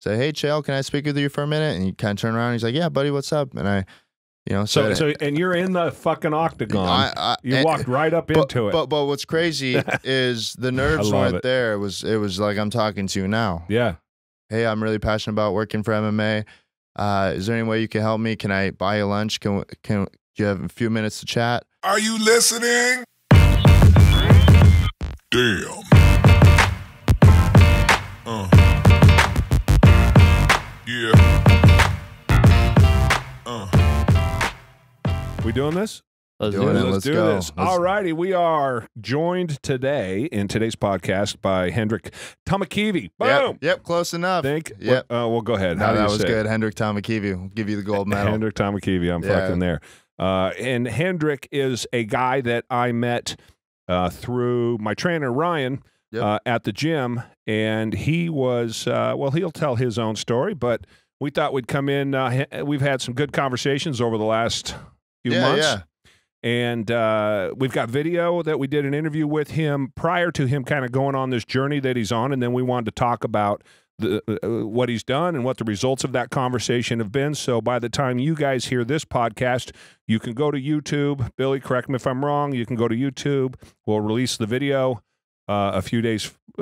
say, "Hey, Chael, can I speak with you for a minute?" And he kind of turned around. And he's like, "Yeah, buddy, what's up?" And I, and you're in the fucking octagon. You walked right up into it. But what's crazy is the nerves weren't there. It was like I'm talking to you now. Yeah. Hey, I'm really passionate about working for MMA. Is there any way you can help me? Can I buy you lunch? Do you have a few minutes to chat? Are you listening? Damn. Yeah. We doing this? Let's do this. All righty. We are joined today in today's podcast by Hendrik Tammekivi. Boom. Yep. Close enough. Yep. Well, go ahead. No, that was good. Hendrik Tammekivi. We'll give you the gold medal. Hendrik Tammekivi. I'm fucking there. And Hendrik is a guy that I met through my trainer, Ryan, at the gym. And he was, he'll tell his own story, but we thought we'd come in. We've had some good conversations over the last few months. Yeah. And we've got video that we did an interview with him prior to him kind of going on this journey that he's on. And then we wanted to talk about what he's done and what the results of that conversation have been. So by the time you guys hear this podcast, you can go to YouTube. Billy, correct me if I'm wrong. You can go to YouTube. We'll release the video a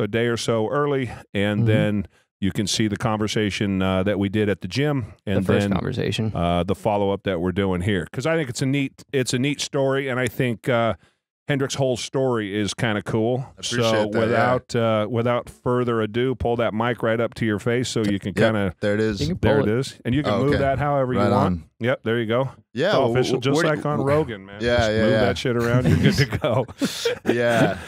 day or so early. And then you can see the conversation that we did at the gym, and the first conversation, the follow up that we're doing here, because I think it's a neat story, and I think Hendrik's whole story is kind of cool. So without further ado, pull that mic right up to your face so you can kind of there it is, and you can move that however you want. Yep, there you go. Yeah, official, just like on Rogan, man. Yeah, just move that shit around. You're good to go. Yeah.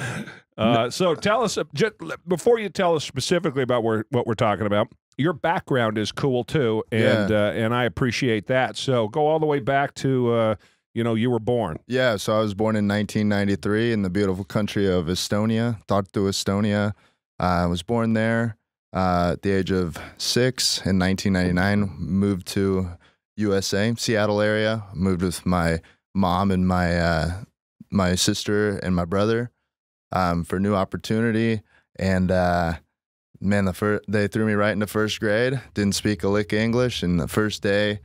So tell us, just before you tell us specifically about what we're talking about, your background is cool too, and I appreciate that. So go all the way back to, you were born. Yeah, so I was born in 1993 in the beautiful country of Estonia, Tartu, Estonia. I was born there at the age of 6 in 1999, moved to USA, Seattle area, moved with my mom and my sister and my brother. For new opportunity, and man, they threw me right into first grade. Didn't speak a lick of English, and the first day,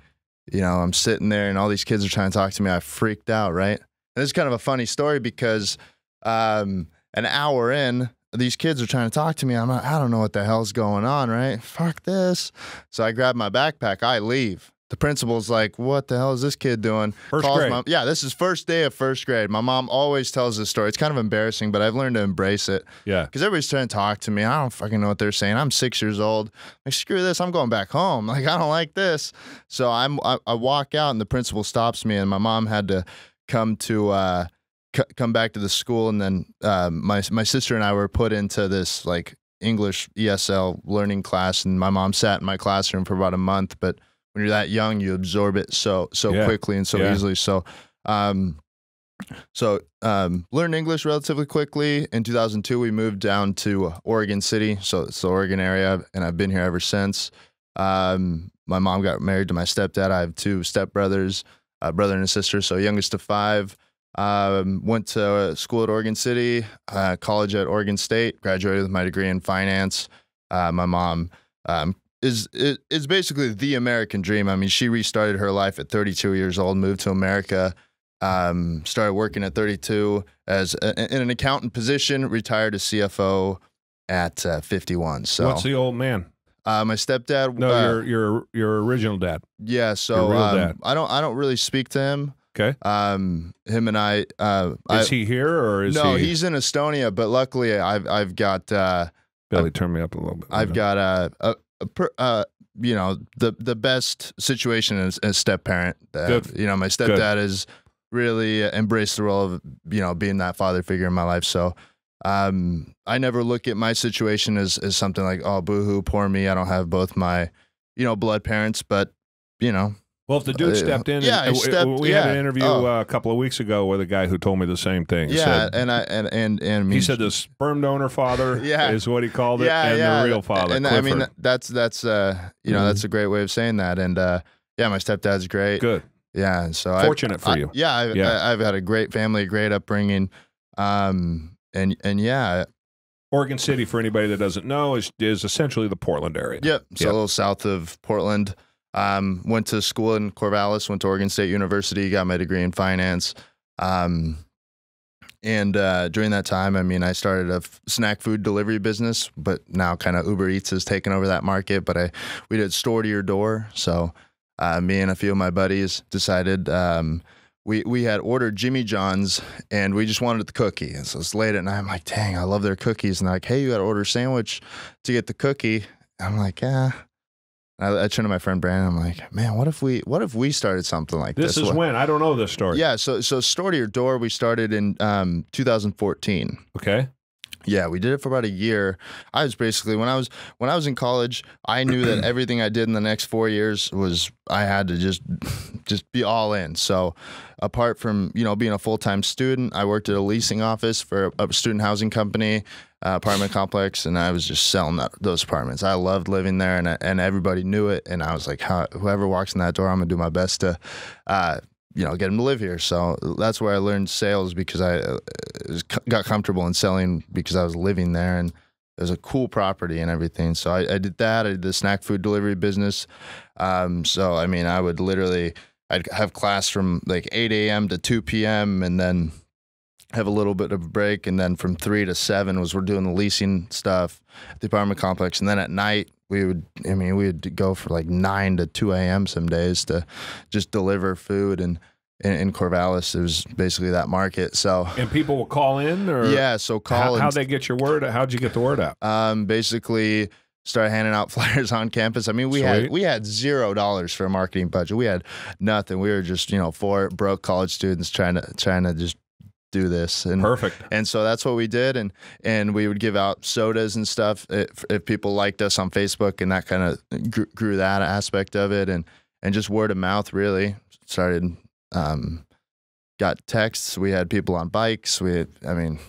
I'm sitting there, and all these kids are trying to talk to me. I freaked out, right? And it's kind of a funny story because an hour in, these kids are trying to talk to me. I'm like, I don't know what the hell's going on, right? Fuck this. So I grab my backpack. I leave. The principal's like, what the hell is this kid doing? First grade. Yeah, this is first day of first grade. My mom always tells this story. It's kind of embarrassing, but I've learned to embrace it. Yeah. Because everybody's trying to talk to me. I don't fucking know what they're saying. I'm 6 years old. Like, screw this. I'm going back home. Like, I don't like this. So I walk out, and the principal stops me, and my mom had to come back to the school, and then my sister and I were put into this, like, English ESL learning class, and my mom sat in my classroom for about a month, but when you're that young, you absorb it so quickly and so easily. So, learned English relatively quickly. In 2002, we moved down to Oregon City, so it's the Oregon area, and I've been here ever since. My mom got married to my stepdad. I have 2 stepbrothers, a brother and a sister, so youngest of 5. Went to school at Oregon City, college at Oregon State, graduated with my degree in finance. My mom is basically the American dream. I mean, she restarted her life at 32 years old, moved to America, started working at 32 in an accountant position, retired as CFO at 51. So what's the old man? My stepdad. No, your original dad. Yeah. So your real dad. I don't really speak to him. Okay. Him and I. Is he here or is no? He's in Estonia, but luckily I've got. Billy, turn me up a little bit. I've got the best situation as step parent. My stepdad has really embraced the role of being that father figure in my life. So I never look at my situation as something like, oh, boo-hoo, poor me. I don't have both my blood parents, but Well, if the dude stepped in, we had an interview a couple of weeks ago with a guy who told me the same thing. Yeah, and he said the sperm donor father is what he called it, and the real father. And Clifford. I mean that's that's a great way of saying that. And my stepdad's great. Good. Yeah, and so fortunate for you. I've had a great family, great upbringing, and Oregon City, for anybody that doesn't know, is essentially the Portland area. Yep. So a little south of Portland. Went to school in Corvallis, went to Oregon State University, got my degree in finance. And during that time, I mean, I started a snack food delivery business, but now kind of Uber Eats has taken over that market. But we did store to your door. So me and a few of my buddies decided we had ordered Jimmy John's and we just wanted the cookie. And so it's late at night. I'm like, dang, I love their cookies. And they're like, hey, you got to order a sandwich to get the cookie. I'm like, yeah. I turned to my friend Brandon. I'm like, man, what if we started something like this? This is when? I don't know this story. Yeah, so store to your door, we started in 2014. Okay. Yeah, we did it for about a year. I was basically when I was in college, I knew that everything I did in the next 4 years was I had to just be all in. So apart from being a full-time student, I worked at a leasing office for a student housing company. Apartment complex, and I was just selling those apartments. I loved living there, and everybody knew it. And I was like, whoever walks in that door, I'm gonna do my best to, get them to live here. So that's where I learned sales, because I got comfortable in selling because I was living there, and it was a cool property and everything. So I did that. I did the snack food delivery business. So I mean, I'd have class from like 8 a.m. to 2 p.m. and then have a little bit of a break, and then from 3 to 7 we're doing the leasing stuff at the apartment complex, and then at night we would go for like 9 to 2 a.m. some days to just deliver food. And in Corvallis, it was basically that market. So and people will call in, or so call. How'd they get your word? How'd you get the word out? Basically started handing out flyers on campus. I mean, we had $0 for a marketing budget. We had nothing. We were just 4 broke college students trying to just do this. And perfect. And so that's what we did, and we would give out sodas and stuff if people liked us on Facebook, and that kind of grew that aspect of it, and just word of mouth really started. Got texts. We had people on bikes. And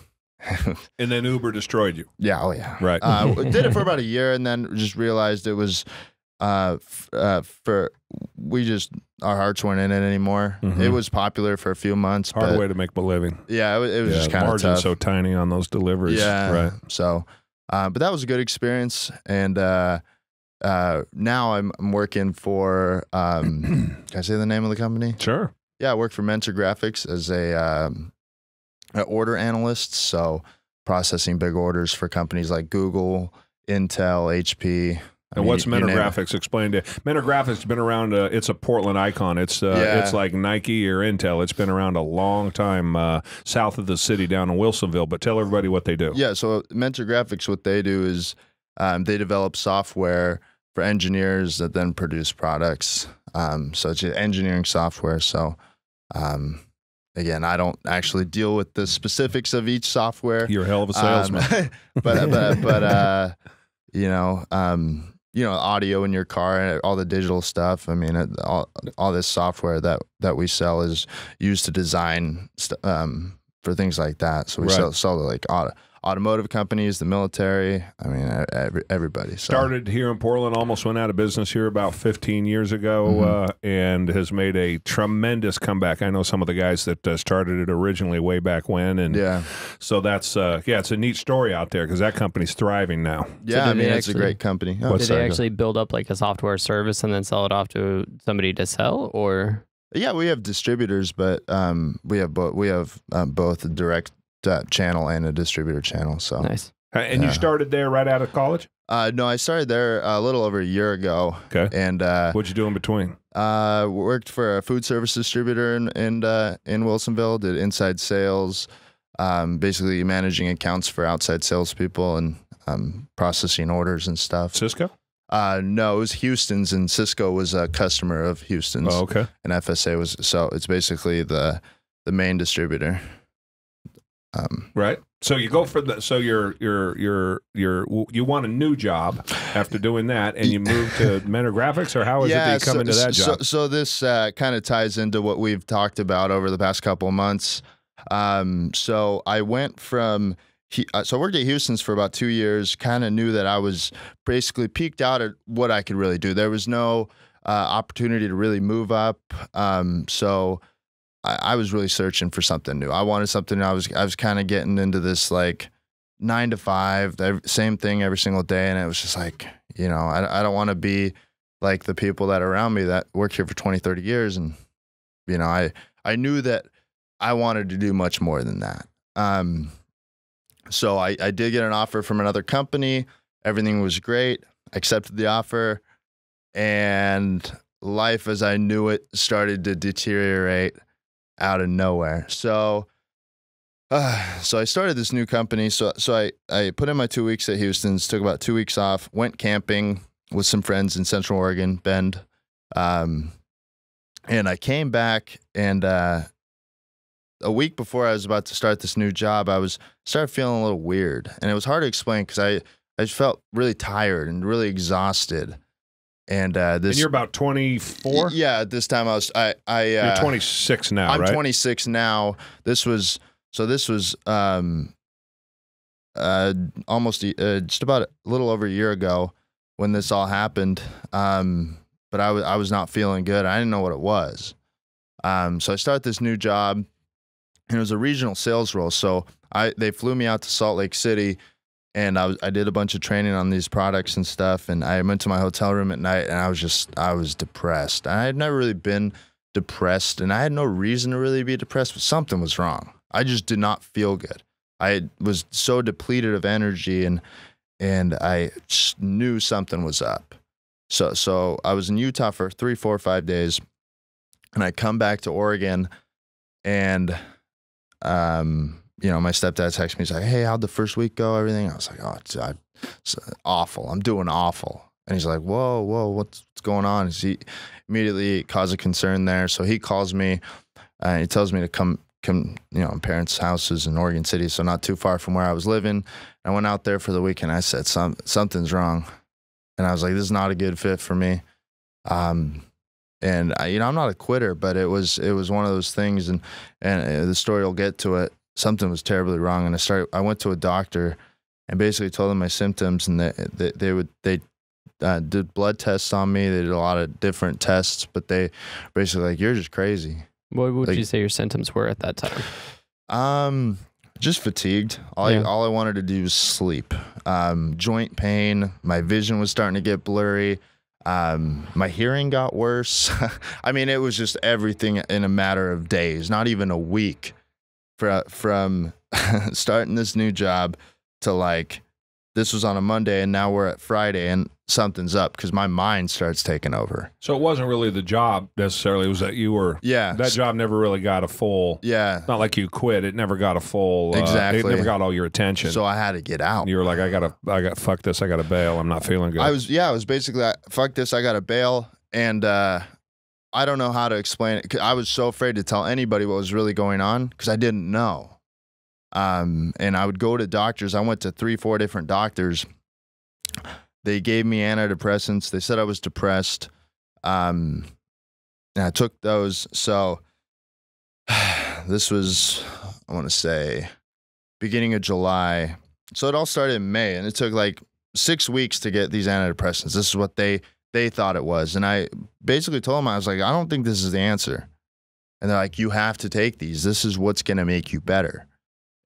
then Uber destroyed you. Yeah. Oh yeah. Right. Did it for about a year, and then just realized it was our hearts weren't in it anymore. Mm-hmm. It was popular for a few months. Hard way to make a living. Yeah, it was just kind of tough. So tiny on those deliveries. Yeah, right. So, but that was a good experience, and now I'm working for. Can I say the name of the company? Sure. Yeah, I work for Mentor Graphics as an order analyst. So processing big orders for companies like Google, Intel, HP. And what's Mentor Graphics? Explain to Mentor Graphics has been around. It's a Portland icon. It's like Nike or Intel. It's been around a long time south of the city down in Wilsonville. But tell everybody what they do. Yeah, so Mentor Graphics, what they do is they develop software for engineers that then produce products. So it's engineering software. So again, I don't actually deal with the specifics of each software. You're a hell of a salesman. but audio in your car, all the digital stuff. I mean, all this software that we sell is used to design for things like that. So we sell to like automotive companies, the military. I mean, everybody. So. Started here in Portland, almost went out of business here about 15 years ago, and has made a tremendous comeback. I know some of the guys that started it originally way back when, and so that's it's a neat story out there because that company's thriving now. Yeah, I mean, it's a great company. Did they actually build up like a software service and then sell it off to somebody to sell, or? Yeah, we have distributors, but we have both a direct channel and a distributor channel. So nice. And you started there right out of college? No, I started there a little over a year ago. Okay. And what'd you do in between? Worked for a food service distributor in Wilsonville. Did inside sales, basically managing accounts for outside salespeople and processing orders and stuff. Cisco? No, it was Houston's, and Cisco was a customer of Houston's. Oh, okay. And FSA was, so it's basically the main distributor. Right. So you go for you want a new job after doing that, and you move to Mentor Graphics, or how is it that you come into that job? So this kind of ties into what we've talked about over the past couple of months. So I went from, so I worked at Houston's for about 2 years, kind of knew that I was basically peaked out at what I could really do. There was no opportunity to really move up. So I was really searching for something new. I wanted something new. I was kind of getting into this, like, 9 to 5, same thing every single day. And it was just like, you know, I don't want to be like the people that are around me that work here for 20, 30 years. And, you know, I knew that I wanted to do much more than that. So I did get an offer from another company. Everything was great. I accepted the offer, and life as I knew it started to deteriorate out of nowhere. So I started this new company. So I put in my 2 weeks at Houston's, took about 2 weeks off, went camping with some friends in Central Oregon, Bend. And I came back, and a week before I was about to start this new job, started feeling a little weird. And it was hard to explain because I just felt really tired and really exhausted. And and you're about 24? Yeah, at this time you're 26 now, I'm right? 26 now. This was almost just about a little over a year ago when this all happened. But I was not feeling good. I didn't know what it was. So I started this new job, and it was a regional sales role. So they flew me out to Salt Lake City, and I did a bunch of training on these products and stuff. And I went to my hotel room at night, and I was depressed. I had never really been depressed, and I had no reason to really be depressed, but something was wrong. I just did not feel good. I was so depleted of energy, and I just knew something was up. So I was in Utah for 3, 4, 5 days, and I come back to Oregon, and you know, my stepdad texted me. He's like, "Hey, how'd the first week go? Everything?" I was like, "Oh, it's awful. I'm doing awful." And he's like, "Whoa, what's going on?" He immediately caused a concern there. So he calls me, and he tells me to come, you know, my parents' houses in Oregon City, so not too far from where I was living. I went out there for the weekend. I said, something's wrong. And I was like, this is not a good fit for me. And you know, I'm not a quitter, but it was one of those things, and the story will get to it. Something was terribly wrong, and I went to a doctor and basically told them my symptoms, and they did blood tests on me. They did a lot of different tests, but they basically like, you're just crazy. What would you say your symptoms were at that time? Just fatigued. All I wanted to do was sleep. Joint pain. My vision was starting to get blurry. My hearing got worse. I mean, it was just everything in a matter of days, not even a week, from starting this new job to like, this was on a Monday, and now we're at Friday, and something's up because my mind starts taking over. So it wasn't really the job necessarily. It was that you were, that job never really got a full, it's not like you quit. It never got a full, exactly. It never got all your attention. So I had to get out. You were like, fuck this. I got to bail. I'm not feeling good. I was basically like, fuck this. I got to bail. And, I don't know how to explain it. 'Cause I was so afraid to tell anybody what was really going on because I didn't know. And I would go to doctors. I went to 3, 4 different doctors. They gave me antidepressants. They said I was depressed. And I took those. So this was, I want to say, beginning of July. So it all started in May, and it took like 6 weeks to get these antidepressants. This is what they thought it was. And I basically told them, I was like, I don't think this is the answer. And they're like, you have to take these. This is what's going to make you better.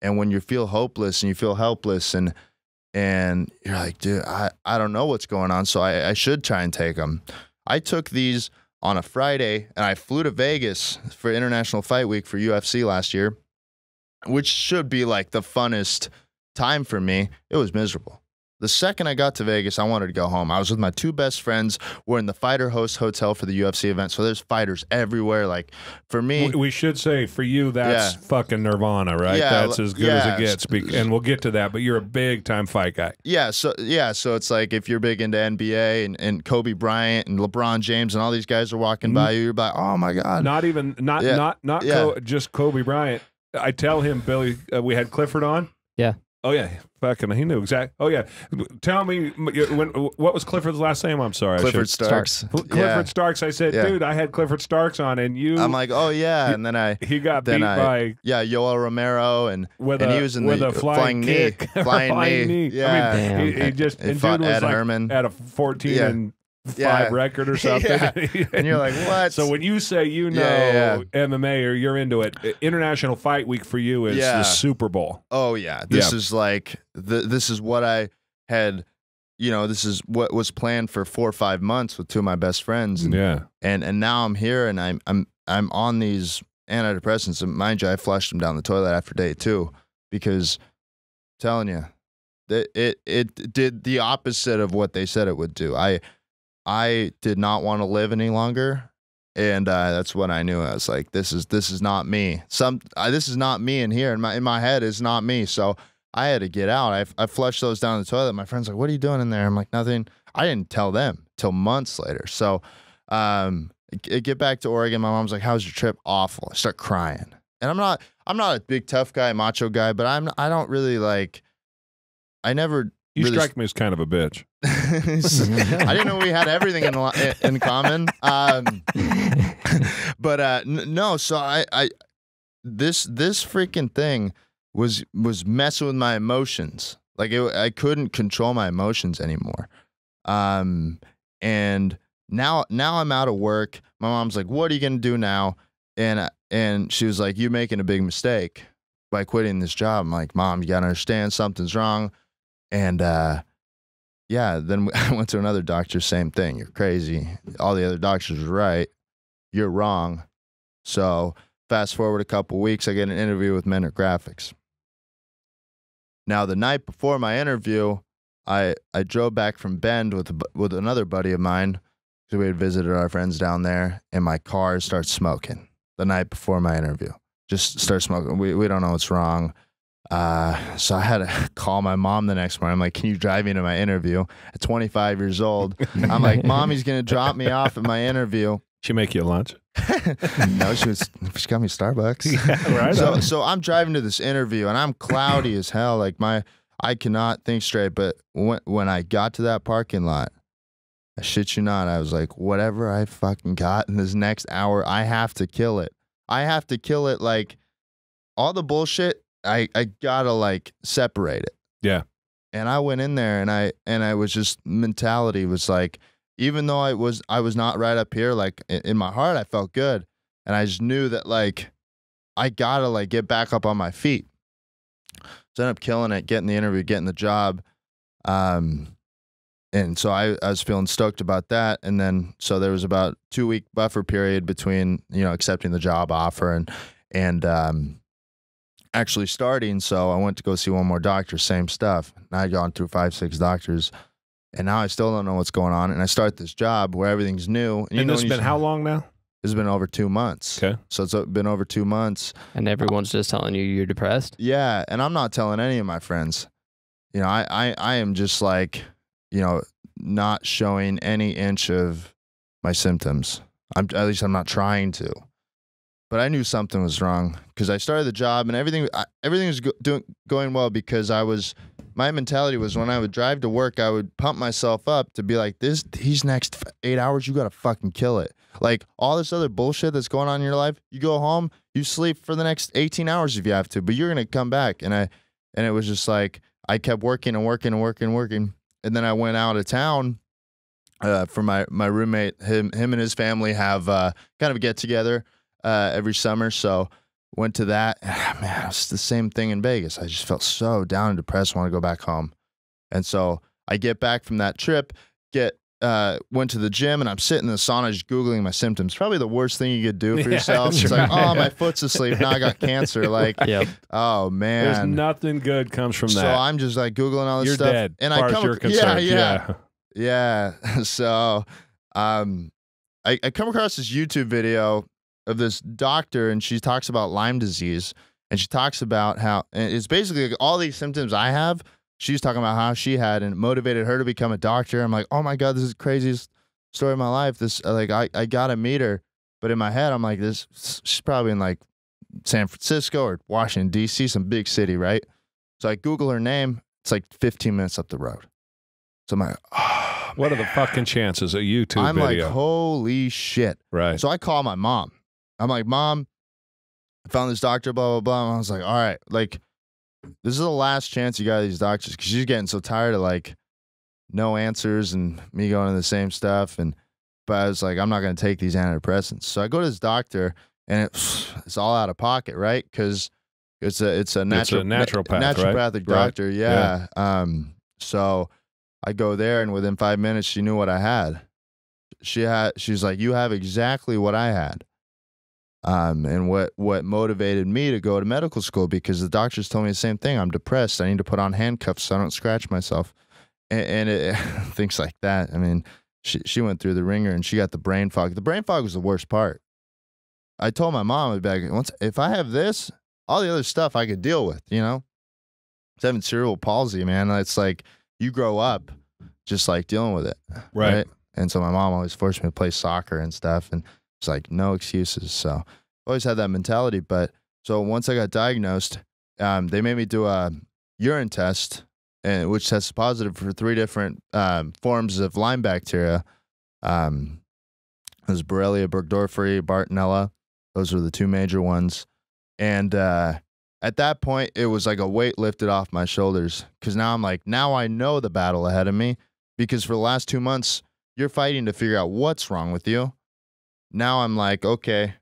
And when you feel hopeless and you feel helpless, and you're like, dude, I don't know what's going on, so I should try and take them. I took these on a Friday, and I flew to Vegas for International Fight Week for UFC last year, which should be like the funnest time for me. It was miserable. The second I got to Vegas, I wanted to go home. I was with my 2 best friends. We're in the Fighter Host Hotel for the UFC event, so there's fighters everywhere. Like, for me... We should say, for you, that's fucking nirvana, right? That's as good as it gets, and we'll get to that, but you're a big-time fight guy. So it's like, if you're big into NBA, and Kobe Bryant and LeBron James and all these guys are walking by you, you're like, oh, my God. Just Kobe Bryant. I tell him, Billy, we had Clifford on. Yeah. Oh, yeah. Fucking, he knew exactly. Oh, yeah. Tell me, what was Clifford's last name? I'm sorry. Clifford Starks. Clifford Starks. I said, dude, I had Clifford Starks on, and you. I'm like, oh, yeah. And then he got beat by. Yeah, Yoel Romero, and he was in the flying knee. Flying knee. Yeah. I mean, he just, and dude was Ed like Herman. at a 14 and 5 record or something. And you're like, what? So when you say MMA or you're into it, International Fight Week for you is the Super Bowl. Oh yeah, this is like this is what I had. This is what was planned for 4 or 5 months with 2 of my best friends. And, and now I'm here and I'm on these antidepressants. And mind you, I flushed them down the toilet after day 2 because I'm telling you, it did the opposite of what they said it would do. I did not want to live any longer, and that's when I knew. I was like, this is not me. This is not me in here. In my head is not me. So I had to get out. I flushed those down the toilet. My friend's like, "What are you doing in there?" I'm like, "Nothing." I didn't tell them till months later. So get back to Oregon. My mom's like, "How's your trip?" Awful. I start crying, and I'm not a big tough guy, macho guy, but I don't really like. I never. You strike me as kind of a bitch. I didn't know we had everything in common. But no. So I this freaking thing was messing with my emotions. Like I couldn't control my emotions anymore. And now I'm out of work. My mom's like, "What are you gonna do now?" And she was like, "You're making a big mistake by quitting this job." I'm like, "Mom, you gotta understand something's wrong." And then I went to another doctor, same thing. "You're crazy. All the other doctors were right. You're wrong." So fast forward a couple weeks, I get an interview with Hendrick Graphics. Now, the night before my interview, I drove back from Bend with another buddy of mine, because we had visited our friends down there, and my car starts smoking the night before my interview. Just starts smoking. We don't know what's wrong. So I had to call my mom the next morning. I'm like, "Can you drive me to my interview?" At 25 years old, I'm like, "Mommy's gonna drop me off at my interview." She make you lunch? No, she got me Starbucks. Yeah, right. So I'm driving to this interview and I'm cloudy as hell. Like I cannot think straight. But when I got to that parking lot, I shit you not, I was like, whatever I fucking got in this next hour, I have to kill it. I have to kill it. Like all the bullshit, I gotta like separate it. Yeah. And I went in there and I was just, mentality was like, even though I was not right up here, like in my heart, I felt good. And I just knew that like, I gotta like get back up on my feet. So I ended up killing it, getting the interview, getting the job. And so I was feeling stoked about that. And then, so there was about a 2-week buffer period between, accepting the job offer and actually starting. So I went to go see one more doctor, same stuff. And I'd gone through 5-6 doctors. And now I still don't know what's going on. And I start this job where everything's new. And this has been how long now? It's been over 2 months. Okay. So it's been over 2 months. And everyone's just telling you you're depressed? Yeah. And I'm not telling any of my friends. I am just like, not showing any inch of my symptoms. At least I'm not trying to. But I knew something was wrong because I started the job and everything was going well because my mentality was when I would drive to work, I would pump myself up to be like, these next 8 hours, you got to fucking kill it. Like all this other bullshit that's going on in your life, you go home, you sleep for the next 18 hours if you have to, but you're going to come back. And it was just like, I kept working and working and working and working. And then I went out of town for my roommate. Him and his family have kind of a get together every summer. So went to that. Man, it's the same thing in Vegas. I just felt so down and depressed, want to go back home. And so I get back from that trip, went to the gym, and I'm sitting in the sauna just Googling my symptoms. Probably the worst thing you could do for yourself. It's like, oh, my foot's asleep. Now I got cancer. Like, yep. Oh, man. There's nothing good comes from that. So I'm just like Googling all this You're stuff. Dead, and as far as you're concerned. Yeah. So I come across this YouTube video of this doctor, and she talks about Lyme disease, and she talks about how, and it's basically like all these symptoms I have, she's talking about how she had, and it motivated her to become a doctor. I'm like, oh my God, this is the craziest story of my life. I gotta meet her. But in my head, I'm like, she's probably in like San Francisco or Washington, D.C., some big city, right? So I Google her name. It's like 15 minutes up the road. So I'm like, oh, what are the fucking chances? A YouTube I'm video. like, holy shit. Right. So I call my mom. I'm like, Mom, I found this doctor, blah, blah, blah. And I was like, all right, like, this is the last chance you got of these doctors, because she's getting so tired of like no answers and me going to the same stuff. But I was like, I'm not going to take these antidepressants. So I go to this doctor, and it's all out of pocket, right? Because it's a naturopathic doctor. Right. Yeah. So I go there, and within 5 minutes, she knew what I had. She's like, you have exactly what I had. And what motivated me to go to medical school, because the doctors told me the same thing. I'm depressed. I need to put on handcuffs so I don't scratch myself. And things like that. I mean, she went through the ringer, and she got the brain fog. The brain fog was the worst part. I told my mom, I'd be like, if I have this, all the other stuff I could deal with, you know? I was having cerebral palsy, man. It's like you grow up just like dealing with it. Right. And so my mom always forced me to play soccer and stuff. And it's like, no excuses. So I always had that mentality. But so once I got diagnosed, they made me do a urine test, which tested positive for 3 different forms of Lyme bacteria. It was Borrelia burgdorferi, Bartonella. Those were the 2 major ones. And at that point, it was like a weight lifted off my shoulders, because now I'm like, now I know the battle ahead of me, because for the last 2 months, you're fighting to figure out what's wrong with you. Now I'm like, okay,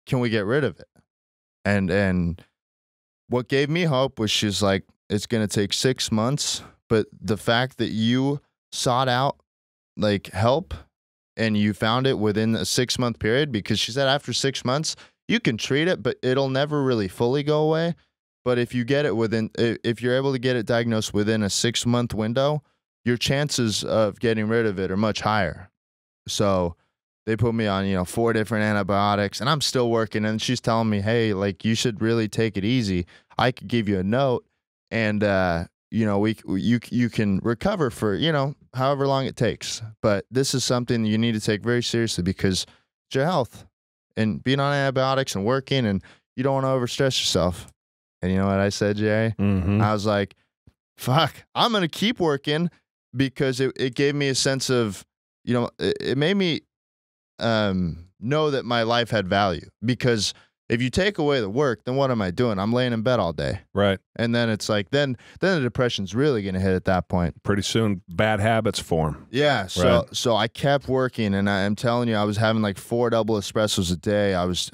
can we get rid of it? And what gave me hope was, she's like, it's going to take 6 months, but the fact that you sought out like help and you found it within a 6-month period, because she said after 6 months, you can treat it, but it'll never really fully go away. But if you get it if you're able to get it diagnosed within a 6-month window, your chances of getting rid of it are much higher. So they put me on, 4 different antibiotics, and I'm still working. And she's telling me, hey, like, you should really take it easy. I could give you a note, and you can recover for however long it takes. But this is something you need to take very seriously, because it's your health, and being on antibiotics and working, and you don't want to overstress yourself. And you know what I said, Jay? Mm-hmm. I was like, fuck, I'm gonna keep working, because it gave me a sense of, it made me know that my life had value. Because if you take away the work, then what am I doing? I'm laying in bed all day. Right. And then it's like, then the depression's really going to hit at that point. Pretty soon, bad habits form. Yeah. So I kept working, and I'm telling you, I was having like 4 double espressos a day. I was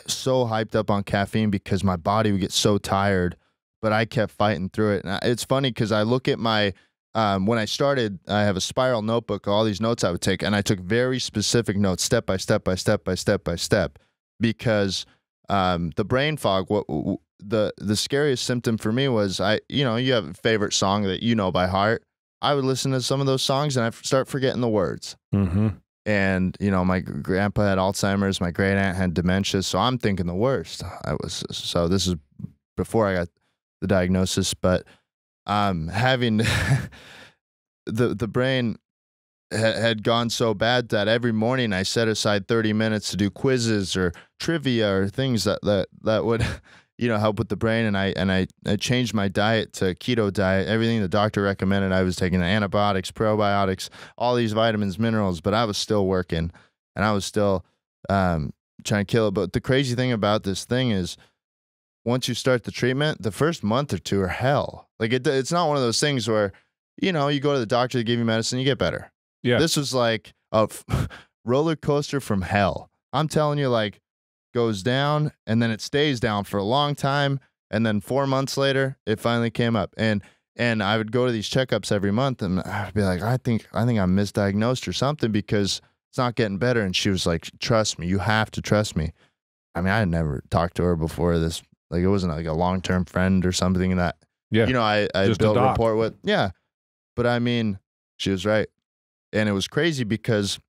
so hyped up on caffeine, because my body would get so tired, but I kept fighting through it. And it's funny, because I look at my, when I started, I have a spiral notebook, all these notes I would take, and I took very specific notes, step by step by step by step by step, because the brain fog, the scariest symptom for me was, you have a favorite song that you know by heart. I would listen to some of those songs, and I start forgetting the words. Mm-hmm. And my grandpa had Alzheimer's, my great aunt had dementia, so I'm thinking the worst. So this is before I got the diagnosis, but having the brain had gone so bad that every morning I set aside 30 minutes to do quizzes or trivia or things that would help with the brain. And I changed my diet to keto diet. Everything the doctor recommended, I was taking: antibiotics, probiotics, all these vitamins, minerals, but I was still working, and I was still trying to kill it. But the crazy thing about this thing is, once you start the treatment, the first month or 2 are hell. Like, it's not one of those things where, you go to the doctor, they give you medicine, you get better. Yeah. This was like a roller coaster from hell. I'm telling you, like, goes down, and then it stays down for a long time, and then 4 months later, it finally came up. And I would go to these checkups every month, and I'd be like, I think I'm misdiagnosed or something, because it's not getting better. And she was like, trust me, you have to trust me. I mean, I had never talked to her before this. Like, it wasn't like a long-term friend or something that, I built a rapport with. Yeah. But I mean, she was right. And it was crazy, because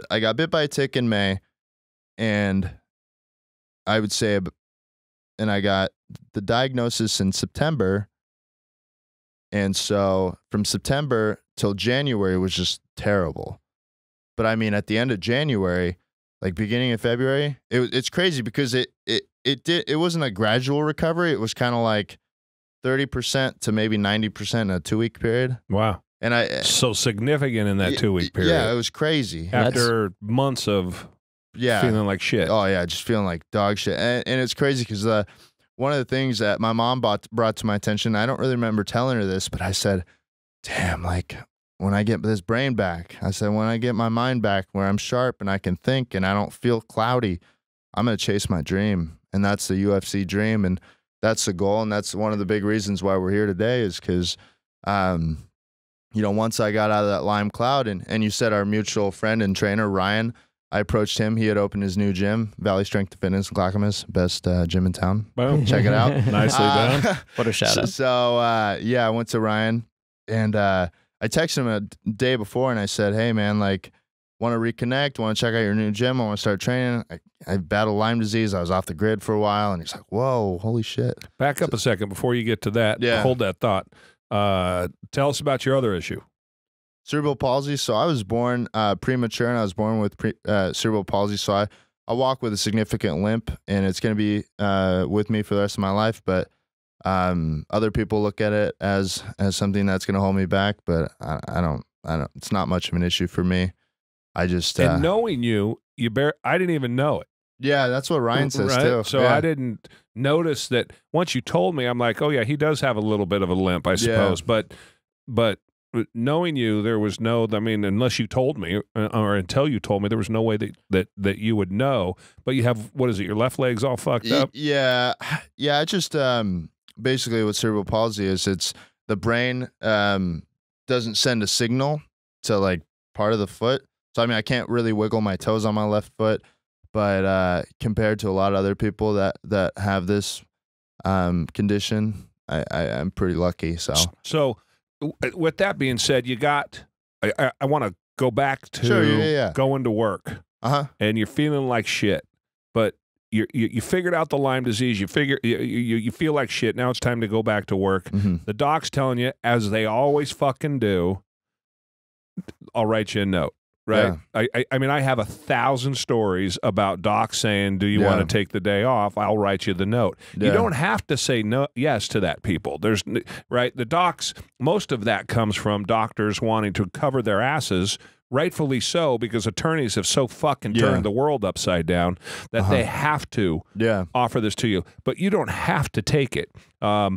I got bit by a tick in May, and I would say, and I got the diagnosis in September. And so from September till January was just terrible. But I mean, at the end of January, like beginning of February, it's crazy, because it wasn't a gradual recovery. It was kind of like 30% to maybe 90% in a 2-week period. Wow. And so significant in that 2-week period. Yeah, it was crazy. After months of feeling like shit. Oh yeah, just feeling like dog shit. And it's crazy, because one of the things that my mom brought to my attention, I don't really remember telling her this, but I said, damn, like when I get this brain back, I said, when I get my mind back where I'm sharp and I can think and I don't feel cloudy, I'm going to chase my dream. And that's the UFC dream. And that's the goal. And that's one of the big reasons why we're here today is because, you know, once I got out of that lime cloud and you said our mutual friend and trainer, Ryan, I approached him. He had opened his new gym, Valley Strength and Fitness in Clackamas, best gym in town. Boom. Check it out. Nicely done. What a shout out. So yeah, I went to Ryan and I texted him a day before and I said, hey man, like, want to reconnect, want to check out your new gym, I want to start training. I battled Lyme disease. I was off the grid for a while. And he's like, whoa, holy shit. Back up a second before you get to that. Yeah. Hold that thought. Tell us about your other issue. Cerebral palsy. So I was born premature and I was born with cerebral palsy. So I walk with a significant limp and it's going to be with me for the rest of my life. But other people look at it as something that's going to hold me back. But I don't, it's not much of an issue for me. I just, and knowing you, I didn't even know it. Yeah, that's what Ryan says right? too. So yeah. I didn't notice that. Once you told me, I'm like, oh yeah, he does have a little bit of a limp, I suppose. Yeah. But knowing you, there was no. I mean, unless you told me, or until you told me, there was no way that you would know. But you have, what is it? Your left leg's all fucked up. Yeah. I just basically what cerebral palsy is. It's the brain doesn't send a signal to like part of the foot. So I mean, I can't really wiggle my toes on my left foot. But compared to a lot of other people that have this condition, I'm pretty lucky. So with that being said, you got. I want to go back to sure, going to work, and you're feeling like shit, but you figured out the Lyme disease. You feel like shit. Now it's time to go back to work. Mm-hmm. The doc's telling you, as they always fucking do, I'll write you a note. Right. Yeah. I mean, I have 1,000 stories about docs saying, do you want to take the day off? I'll write you the note. Yeah. You don't have to say yes to that, people. There's right. The docs, most of that comes from doctors wanting to cover their asses, rightfully so, because attorneys have so fucking turned the world upside down that they have to offer this to you. But you don't have to take it. I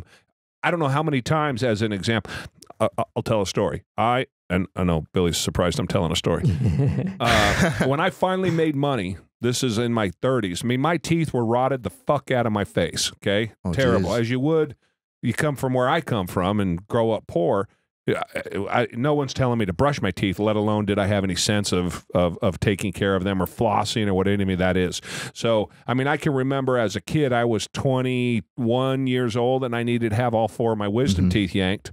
don't know how many times, as an example, I'll tell a story. And I know Billy's surprised I'm telling a story. When I finally made money, this is in my 30s. I mean, my teeth were rotted the fuck out of my face, okay? Oh, terrible. Geez. As you come from where I come from and grow up poor, no one's telling me to brush my teeth, let alone did I have any sense of taking care of them or flossing or what any of that is. So, I mean, I can remember as a kid, I was 21 years old and I needed to have all 4 of my wisdom teeth yanked.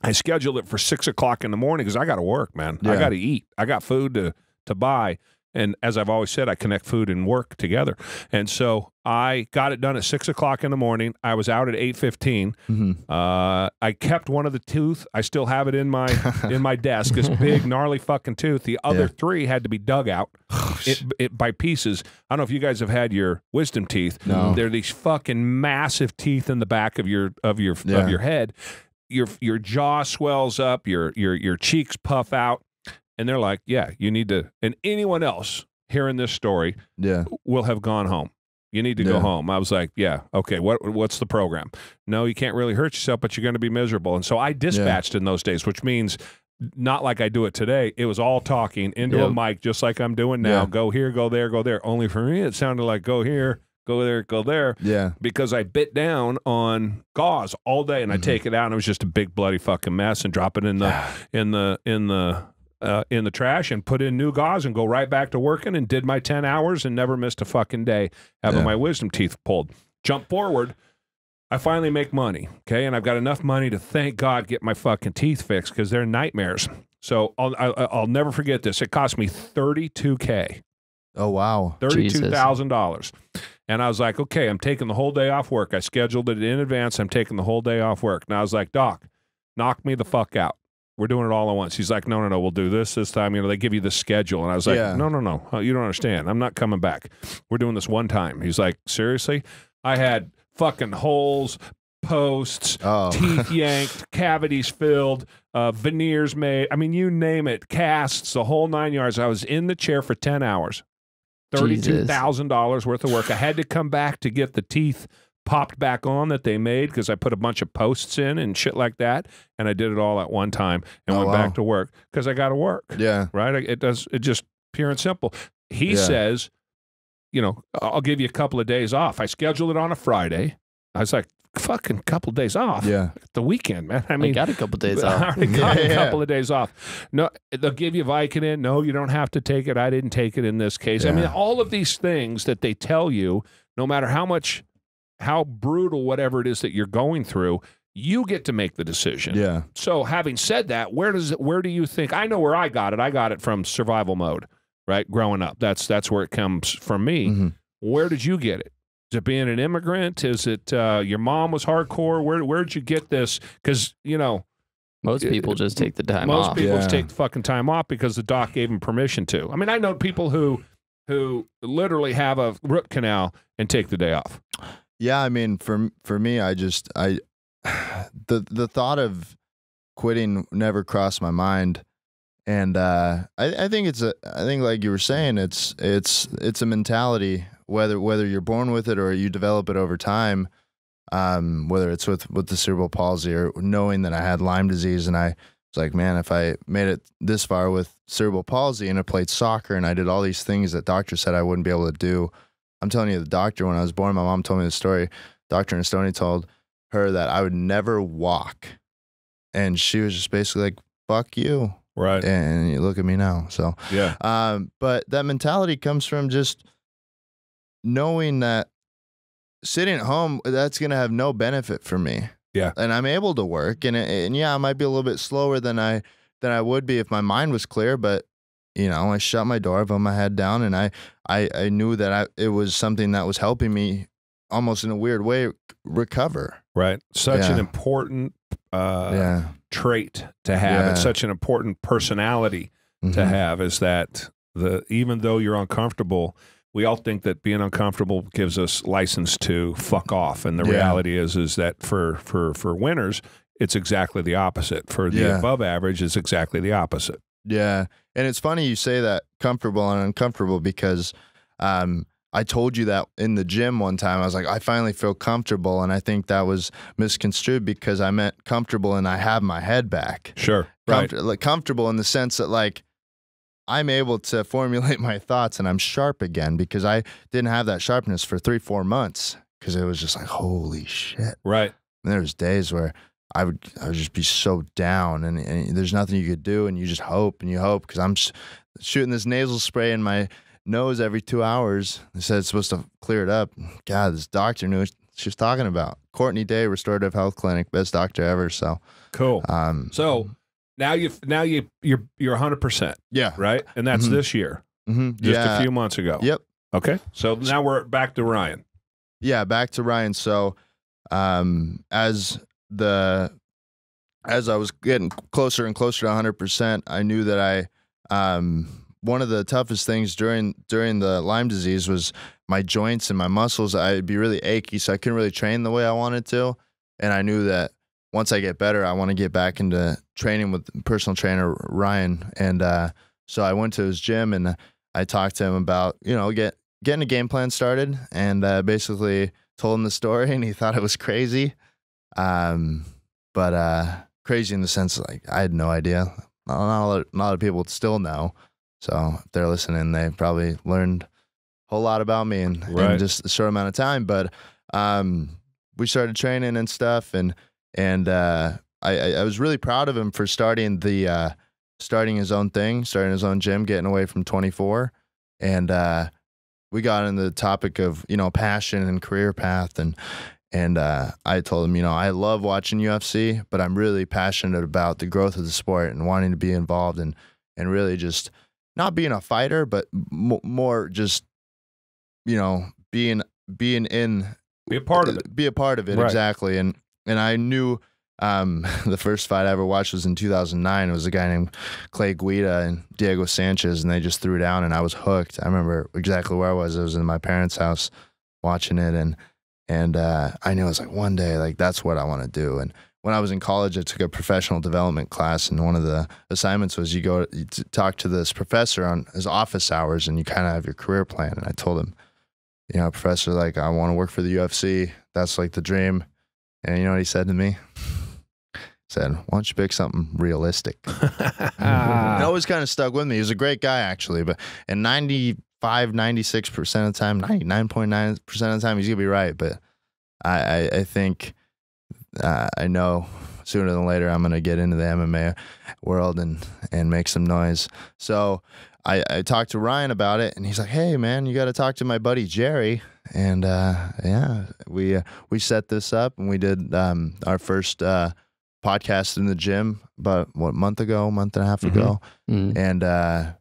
I scheduled it for 6 o'clock in the morning because I got to work, man. I got to eat. I got food to buy. And as I've always said, I connect food and work together. And so I got it done at 6 o'clock in the morning. I was out at 8:15. I kept one of the tooth. I still have it in my desk. This big gnarly fucking tooth. The other 3 had to be dug out by pieces. I don't know if you guys have had your wisdom teeth. No. They're these fucking massive teeth in the back of your head. Your jaw swells up, your cheeks puff out, and they're like, yeah, you need to. And anyone else hearing this story will have gone home. You need to go home. I was like, yeah, okay, what's the program? No, you can't really hurt yourself, but you're going to be miserable. And so I dispatched in those days, which means not like I do it today. It was all talking into a mic, just like I'm doing now. Go here, go there, go there. Only for me, it sounded like go here, go there, go there. Yeah. Because I bit down on gauze all day and I take it out and it was just a big bloody fucking mess and drop it in the trash and put in new gauze and go right back to working and did my 10 hours and never missed a fucking day having my wisdom teeth pulled. Jump forward. I finally make money. Okay. And I've got enough money to, thank God, get my fucking teeth fixed because they're nightmares. So I'll never forget this. It cost me $32K. Oh, wow. $32,000. And I was like, okay, I'm taking the whole day off work. I scheduled it in advance. I'm taking the whole day off work. And I was like, Doc, knock me the fuck out. We're doing it all at once. He's like, no, we'll do this time. You know, they give you the schedule. And I was like, no, you don't understand. I'm not coming back. We're doing this one time. He's like, seriously? I had fucking holes, posts, teeth yanked, cavities filled, veneers made. I mean, you name it, casts, the whole 9 yards. I was in the chair for 10 hours. $32,000 worth of work. I had to come back to get the teeth popped back on that they made because I put a bunch of posts in and shit like that, and I did it all at one time and went back to work because I got to work. Yeah. Right? It just pure and simple. He says, you know, I'll give you a couple of days off. I scheduled it on a Friday. I was like, fucking couple of days off. Yeah. The weekend, man. I mean, I got a couple of days I off. already got a couple of days off. No, they'll give you Vicodin. No, you don't have to take it. I didn't take it in this case. I mean, all of these things that they tell you, no matter how brutal whatever it is that you're going through, you get to make the decision. Yeah. So having said that, where do you think? I know where I got it. I got it from survival mode, right? Growing up. That's where it comes from me. Mm-hmm. Where did you get it? Is it being an immigrant? Is it your mom was hardcore? Where'd you get this? Because, you know, most people just take the time most off. people just take the fucking time off because the doc gave them permission to. I mean, I know people who literally have a root canal and take the day off. Yeah, I mean, for me, the thought of quitting never crossed my mind, and I think I think like you were saying, it's a mentality. Whether you're born with it or you develop it over time, whether it's with the cerebral palsy or knowing that I had Lyme disease, and I was like, man, if I made it this far with cerebral palsy and I played soccer and I did all these things that doctors said I wouldn't be able to do, I'm telling you, the doctor, when I was born, my mom told me the story. Doctor in Estonia told her that I would never walk, and she was just basically like, "Fuck you." Right. And you look at me now. So yeah. But that mentality comes from just knowing that sitting at home, that's going to have no benefit for me. Yeah. And I'm able to work, and yeah, I might be a little bit slower than I would be if my mind was clear, but you know, I shut my door, put my head down, and I knew that it was something that was helping me almost in a weird way recover. Right. Such an important trait to have. Yeah. It's such an important personality to have, is that even though you're uncomfortable, we all think that being uncomfortable gives us license to fuck off. And the reality is that for winners, it's exactly the opposite. For the above average, it's exactly the opposite. Yeah. And it's funny you say that, comfortable and uncomfortable, because I told you that in the gym one time. I was like, I finally feel comfortable. And I think that was misconstrued because I meant comfortable and I have my head back. Sure. Right. Like comfortable in the sense that, like, I'm able to formulate my thoughts and I'm sharp again, because I didn't have that sharpness for 3-4 months because it was just like, holy shit. Right. And there was days where I would just be so down, and there's nothing you could do, and you just hope and you hope, because I'm shooting this nasal spray in my nose every 2 hours. They said it's supposed to clear it up. God, this doctor knew what she was talking about. Courtney Day, Restorative Health Clinic, best doctor ever. So cool. So now you're 100%. Yeah. Right. And that's this year. Just a few months ago. Yep. Okay. So now we're back to Ryan. Yeah, back to Ryan. So as I was getting closer and closer to 100%, I knew that one of the toughest things during the Lyme disease was my joints and my muscles. I'd be really achy, so I couldn't really train the way I wanted to. And I knew that once I get better, I want to get back into training with personal trainer Ryan. And so I went to his gym and I talked to him about, you know, getting a game plan started, and basically told him the story, and he thought it was crazy. But crazy in the sense, like, I had no idea. Not a lot of people still know. So if they're listening, they probably learned a whole lot about me in just a short amount of time. But we started training and stuff, and I was really proud of him for starting his own thing, starting his own gym, getting away from 24. And we got into the topic of, you know, passion and career path, and I told him, you know, I love watching UFC, but I'm really passionate about the growth of the sport and wanting to be involved and really just not being a fighter, but more just, you know, be a part of it. Right. Exactly. And I knew the first fight I ever watched was in 2009. It was a guy named Clay Guida and Diego Sanchez, and they just threw down, and I was hooked. I remember exactly where I was. I was in my parents' house watching it, and I knew, I was like, one day, like, that's what I want to do. And when I was in college, I took a professional development class, and one of the assignments was you talk to this professor on his office hours, and you kind of have your career plan. And I told him, you know, professor, like, I want to work for the UFC. That's like the dream. And you know what he said to me? He said, why don't you pick something realistic? It always kind of stuck with me. He was a great guy, actually, but in 96% of the time, 99.9% of the time, he's gonna be right. But I think I know sooner than later I'm gonna get into the MMA world and make some noise. So I talked to Ryan about it, and he's like, hey man, you got to talk to my buddy Jerry. And yeah, we set this up, and we did our first podcast in the gym about month and a half ago. And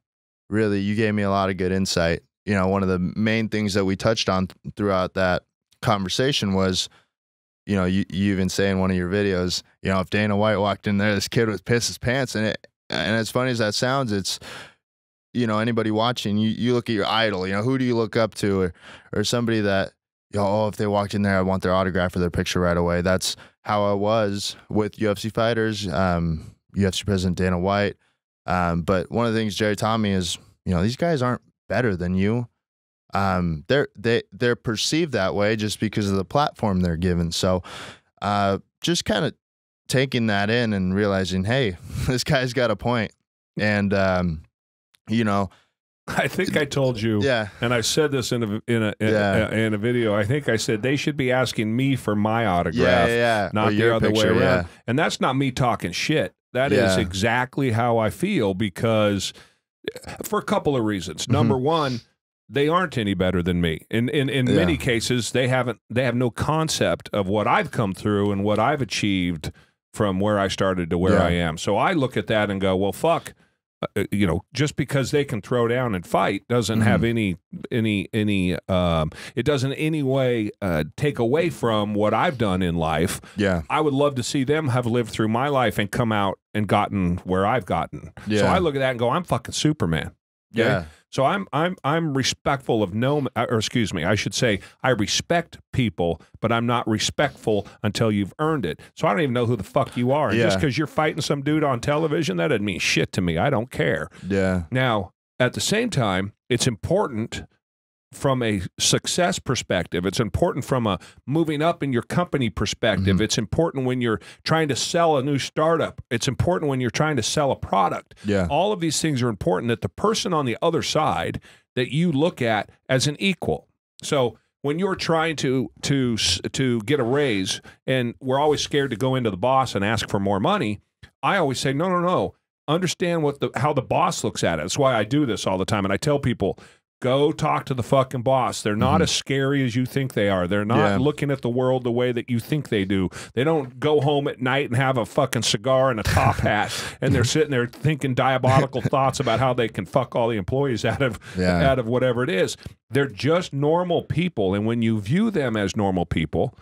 really, you gave me a lot of good insight. You know, one of the main things that we touched on throughout that conversation was, you know, you even say in one of your videos, you know, if Dana White walked in there, this kid would piss his pants. And as funny as that sounds, it's, you know, anybody watching, you look at your idol, you know, who do you look up to, or somebody that, you know, oh, if they walked in there, I want their autograph or their picture right away. That's how I was with UFC fighters, UFC president Dana White. But one of the things Jerry taught me is, you know, these guys aren't better than you. They're perceived that way just because of the platform they're given. So just kind of taking that in and realizing, hey, this guy's got a point. And you know, I think I told you, yeah, and I said this in a video. I think I said they should be asking me for my autograph, not the other way around. Yeah. And that's not me talking shit. That is exactly how I feel, because for a couple of reasons. Number one, they aren't any better than me. In many cases, they have no concept of what I've come through and what I've achieved from where I started to where I am. So I look at that and go, well, fuck. You know, just because they can throw down and fight doesn't have it doesn't in any way take away from what I've done in life. Yeah, I would love to see them have lived through my life and come out and gotten where I've gotten. Yeah. So I look at that and go, I'm fucking Superman. Okay? Yeah. So I'm respectful of I should say I respect people, but I'm not respectful until you've earned it. So I don't even know who the fuck you are. And just because you're fighting some dude on television, that doesn't mean shit to me. I don't care. Yeah. Now, at the same time, it's important from a success perspective. It's important from a moving up in your company perspective. It's important when you're trying to sell a new startup. It's important when you're trying to sell a product. Yeah. All of these things are important, that the person on the other side that you look at as an equal. So when you're trying to get a raise, and we're always scared to go into the boss and ask for more money, I always say, no. Understand how the boss looks at it. That's why I do this all the time. And I tell people, go talk to the fucking boss. They're not as scary as you think they are. They're not looking at the world the way that you think they do. They don't go home at night and have a fucking cigar and a top hat, and they're sitting there thinking diabolical thoughts about how they can fuck all the employees out of whatever it is. They're just normal people, and when you view them as normal people,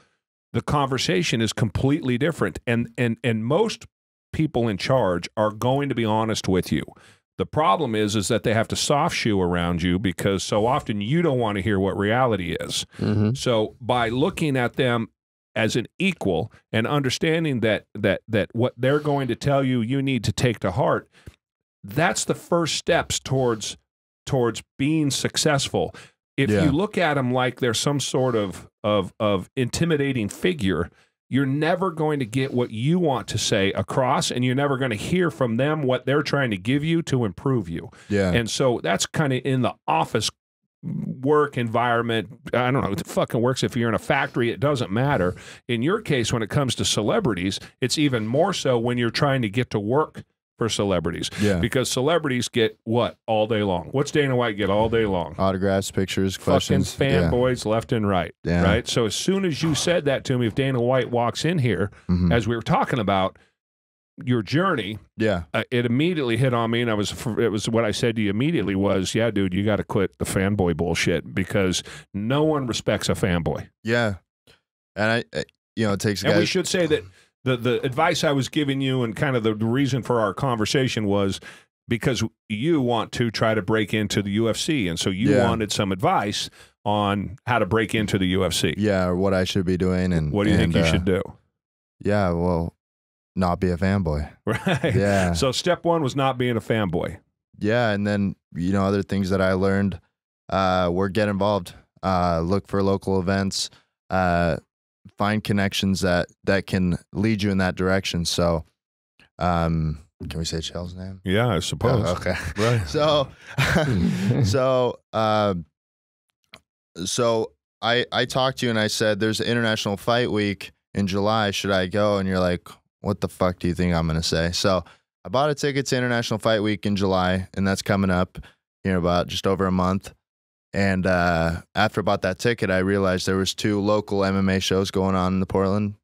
the conversation is completely different. And most people in charge are going to be honest with you. The problem is that they have to soft shoe around you, because so often you don't want to hear what reality is. So by looking at them as an equal and understanding that what they're going to tell you, you need to take to heart, that's the first steps towards being successful. If you look at them like they're some sort of intimidating figure, you're never going to get what you want to say across, and you're never going to hear from them what they're trying to give you to improve you. Yeah. And so that's kind of in the office work environment. I don't know, it fucking works if you're in a factory, it doesn't matter. In your case, when it comes to celebrities, it's even more so when you're trying to get to work for celebrities. Yeah. Because celebrities get what all day long? What's Dana White get all day long? Autographs, pictures, questions. Fucking fanboys left and right. Yeah. Right? So as soon as you said that to me, if Dana White walks in here, as we were talking about your journey, it immediately hit on me, and it was what I said to you immediately was, yeah, dude, you got to quit the fanboy bullshit, because no one respects a fanboy. Yeah. And it takes guys. And we should say that the advice I was giving you, and kind of the reason for our conversation, was because you want to try to break into the UFC, and so you wanted some advice on how to break into the UFC. Yeah, or what I should be doing, and what do you think you should do? Yeah, well, not be a fanboy. Right. Yeah. So step one was not being a fanboy. Yeah, and then other things that I learned were get involved. look for local events, find connections that can lead you in that direction. So, can we say Chael's name? Yeah, I suppose. Oh, okay. Right. So I talked to you and I said, there's an International Fight Week in July. Should I go? And you're like, what the fuck do you think I'm going to say? So I bought a ticket to International Fight Week in July, and that's coming up here in about just over a month. And after I bought that ticket, I realized there was 2 local MMA shows going on in the Portland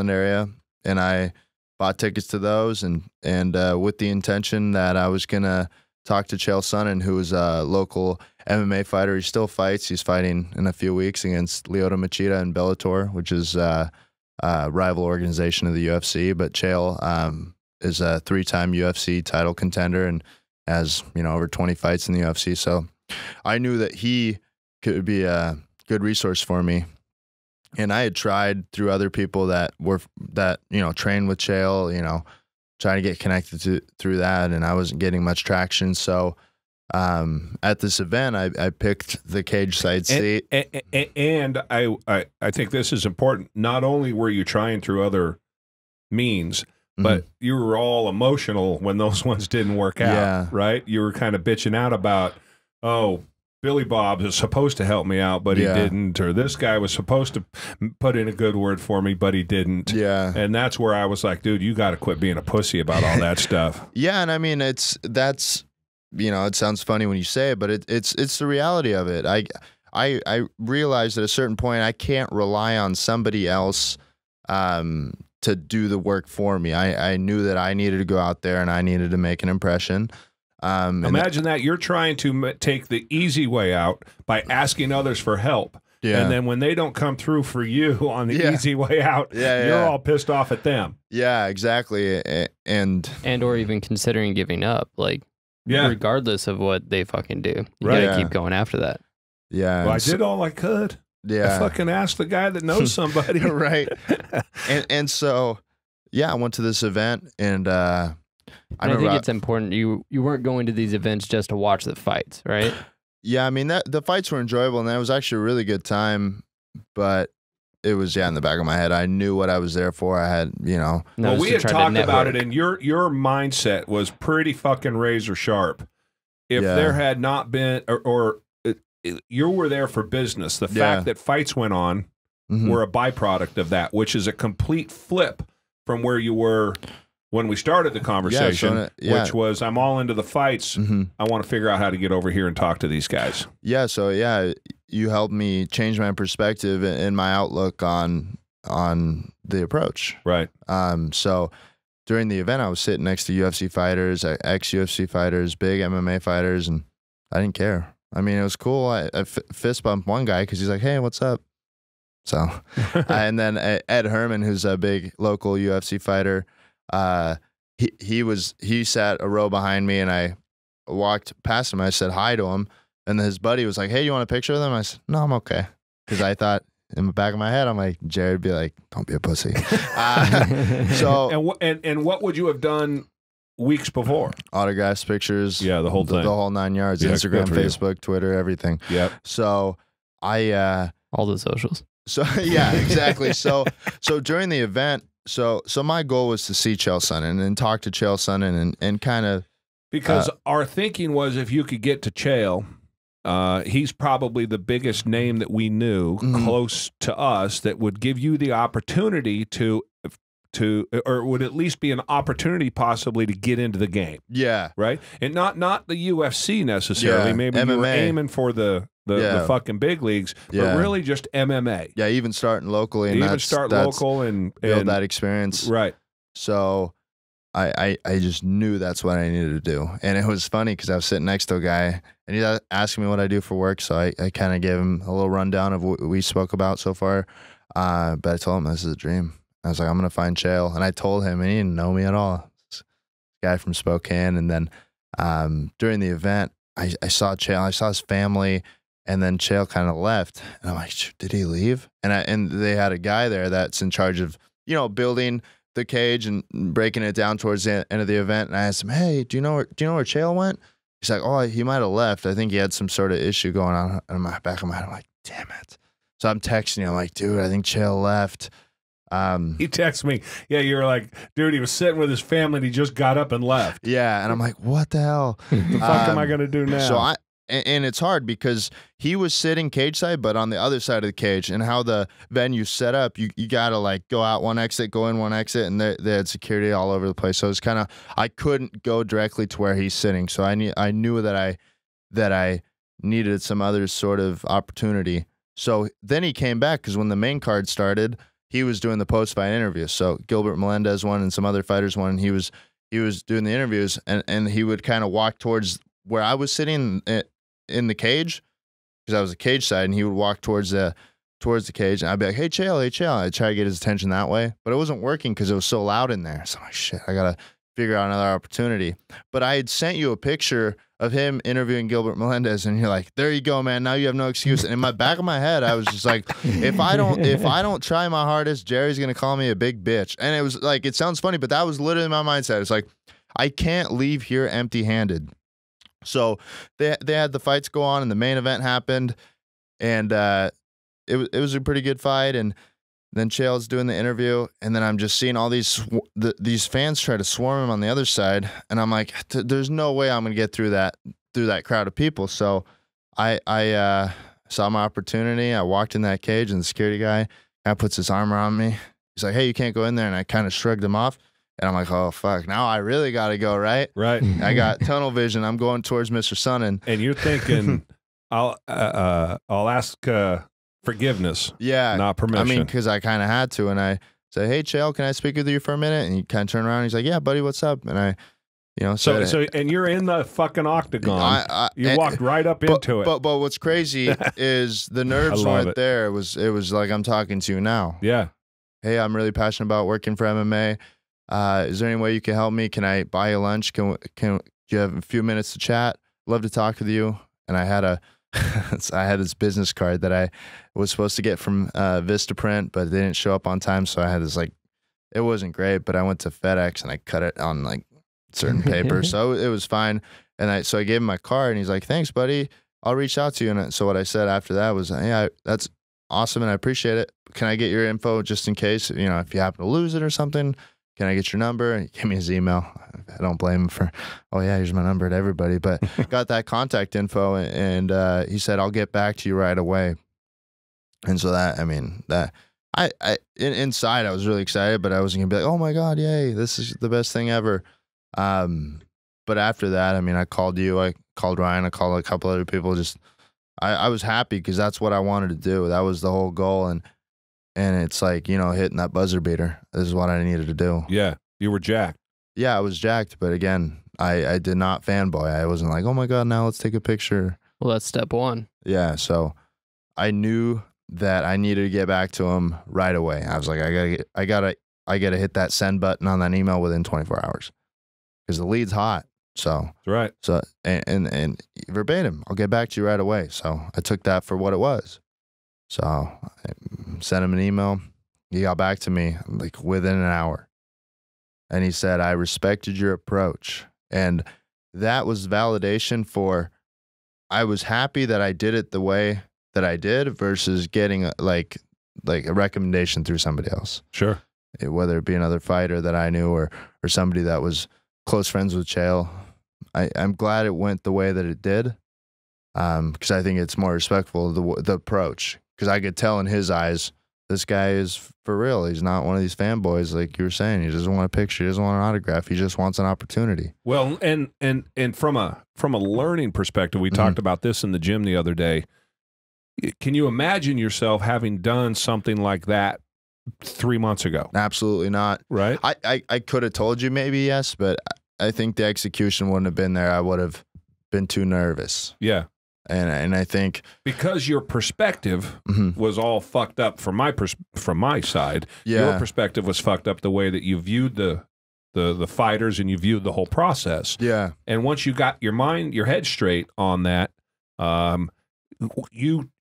area, and I bought tickets to those, and with the intention that I was gonna talk to Chael Sonnen, who is a local MMA fighter. He still fights. He's fighting in a few weeks against Lyoto Machida in Bellator, which is a rival organization of the UFC. But Chael is a 3-time UFC title contender and has over 20 fights in the UFC. So I knew that he could be a good resource for me. And I had tried through other people that trained with Chael, trying to get connected through that, and I wasn't getting much traction. So at this event, I picked the cage side seat. And I think this is important. Not only were you trying through other means, but you were all emotional when those ones didn't work out, right? You were kind of bitching out about, oh, Billy Bob is supposed to help me out, but he didn't. Or this guy was supposed to put in a good word for me, but he didn't. Yeah. And that's where I was like, dude, you got to quit being a pussy about all that stuff. Yeah, and I mean, it sounds funny when you say it, but it's the reality of it. I realized at a certain point I can't rely on somebody else to do the work for me. I knew that I needed to go out there and I needed to make an impression. Imagine that you're trying to take the easy way out by asking others for help. Yeah. And then when they don't come through for you on the easy way out, you're all pissed off at them. Yeah, exactly. And or even considering giving up, regardless of what they fucking do. You gotta keep going after that. Yeah. Well, I did all I could. Yeah. I fucking asked the guy that knows somebody. Right. And so, I went to this event, and I think it's important. You weren't going to these events just to watch the fights, right? Yeah, I mean, the fights were enjoyable, and that was actually a really good time, but it was, in the back of my head. I knew what I was there for. I had, Well, we had talked about it, and your mindset was pretty fucking razor sharp. If there had not been, or you were there for business, the fact that fights went on were a byproduct of that, which is a complete flip from where you were when we started the conversation, which was, I'm all into the fights. I want to figure out how to get over here and talk to these guys. Yeah, so you helped me change my perspective and my outlook on the approach. Right. So during the event, I was sitting next to UFC fighters, ex-UFC fighters, big MMA fighters, and I didn't care. I mean, it was cool. I fist bumped one guy because he's like, hey, what's up? So, and then Ed Herman, who's a big local UFC fighter, he sat a row behind me, and I walked past him. I said hi to him, and his buddy was like, hey, you want a picture of them? I said, no, I'm okay. Because I thought in the back of my head, I'm like, Jared would be like, don't be a pussy. And what would you have done weeks before? Autographs, pictures. Yeah, the whole thing. The whole 9 yards. Yeah, Instagram, Facebook, Twitter, everything. Yep. So all the socials. So yeah, exactly. So during the event, so my goal was to see Chael Sonnen and talk to Chael Sonnen and kind of, because our thinking was, if you could get to Chael, he's probably the biggest name that we knew close to us that would give you the opportunity to or would at least be an opportunity possibly to get into the game. Yeah. Right? And not the UFC necessarily. Maybe MMA. you were aiming for the fucking big leagues, but really just MMA. Yeah, even starting locally. And even start local and build that experience. Right. So I just knew that's what I needed to do. And it was funny because I was sitting next to a guy, and he asked me what I do for work. So I kind of gave him a little rundown of what we spoke about so far. But I told him this is a dream. I was like, I'm going to find Chael. And I told him, and he didn't know me at all. This guy from Spokane. And then during the event, I saw Chael. I saw his family. And then Chael kind of left. And I'm like, did he leave? And they had a guy there that's in charge of, building the cage and breaking it down towards the end of the event. And I asked him, hey, do you know where Chael went? He's like, oh, he might have left. I think he had some sort of issue going on in my back of my head. I'm like, damn it. So I'm texting you. I'm like, dude, I think Chael left. He texts me. Yeah, you're like, dude, he was sitting with his family and he just got up and left. Yeah, and I'm like, what the hell? The fuck am I going to do now? So and it's hard because he was sitting cage side, but on the other side of the cage, and how the venue set up, you got to like go out one exit, go in one exit, and they had security all over the place. So it's kind of, I couldn't go directly to where he's sitting. So I knew that I needed some other sort of opportunity. So then he came back because when the main card started, he was doing the post-fight interviews. So Gilbert Melendez won and some other fighters won. And he was doing the interviews, and he would kind of walk towards where I was sitting in the cage, because I was a cage side, and he would walk towards the cage, and I'd be like, hey, Chael, hey, Chael. I'd try to get his attention that way, but it wasn't working because it was so loud in there. So I'm like, shit, I got to figure out another opportunity. But I had sent you a picture of him interviewing Gilbert Melendez, and you're like, there you go, man. Now you have no excuse. And in my back of my head, I was just like, if I don't try my hardest, Jerry's going to call me a big bitch. And it was like, it sounds funny, but that was literally my mindset. It's like, I can't leave here empty-handed. So they had the fights go on, and the main event happened, and it was a pretty good fight. And then Chael's doing the interview, and then I'm just seeing all these fans try to swarm him on the other side, and I'm like, there's no way I'm gonna get through that crowd of people. So I saw my opportunity. I walked in that cage, and the security guy puts his arm around me. He's like, hey, you can't go in there, and I kind of shrugged him off. And I'm like, oh, fuck, now I really got to go, right? Right. I got tunnel vision. I'm going towards Mr. Sonnen. And you're thinking, I'll ask forgiveness. Yeah. Not permission. I mean, because I kind of had to. And I said, hey, Chael, can I speak with you for a minute? And he kind of turned around. And he's like, yeah, buddy, what's up? And I, So and you're in the fucking octagon. You walked right up into it. But what's crazy is the nerves weren't there. It was like, I'm talking to you now. Yeah. Hey, I'm really passionate about working for MMA. Is there any way you can help me? Can I buy you lunch? Can you have a few minutes to chat? Love to talk with you. And I had I had this business card that I was supposed to get from Vistaprint, but they didn't show up on time. So I had this, like, it wasn't great, but I went to FedEx and I cut it on like certain paper. So it was fine. And so I gave him my card, and he's like, thanks, buddy. I'll reach out to you. And so what I said after that was, hey, that's awesome, and I appreciate it. Can I get your info just in case, if you happen to lose it or something? Can I get your number? And he gave me his email. I don't blame him for, oh yeah, here's my number to everybody. But got that contact info, and he said, I'll get back to you right away. And so inside I was really excited, but I wasn't gonna be like, oh my God, yay, this is the best thing ever. But after that, I called you, I called Ryan, I called a couple other people. Just, I was happy because that's what I wanted to do. That was the whole goal. And it's like, hitting that buzzer beater. This is what I needed to do. Yeah. You were jacked. Yeah, I was jacked. But again, I did not fanboy. I wasn't like, oh my God, now let's take a picture. Well, that's step one. Yeah. So I knew that I needed to get back to him right away. I was like, I gotta hit that send button on that email within 24 hours because the lead's hot. So that's right. So and verbatim, I'll get back to you right away. So I took that for what it was. So I sent him an email. He got back to me like within an hour. And he said, I respected your approach. And that was validation for, I was happy that I did it the way that I did versus getting a recommendation through somebody else. Sure. Whether it be another fighter that I knew or somebody that was close friends with Chael. I'm glad it went the way that it did. Because I think it's more respectful, the approach. Because I could tell in his eyes, this guy is for real. He's not one of these fanboys like you were saying. He doesn't want a picture. He doesn't want an autograph. He just wants an opportunity. Well, and from a learning perspective, we talked about this in the gym the other day. Can you imagine yourself having done something like that 3 months ago? Absolutely not. Right? I could have told you maybe yes, but I think the execution wouldn't have been there. I would have been too nervous. Yeah. And I think because your perspective was all fucked up from my side. Yeah. Your perspective was fucked up the way that you viewed the fighters and you viewed the whole process. Yeah. And once you got your head straight on that, you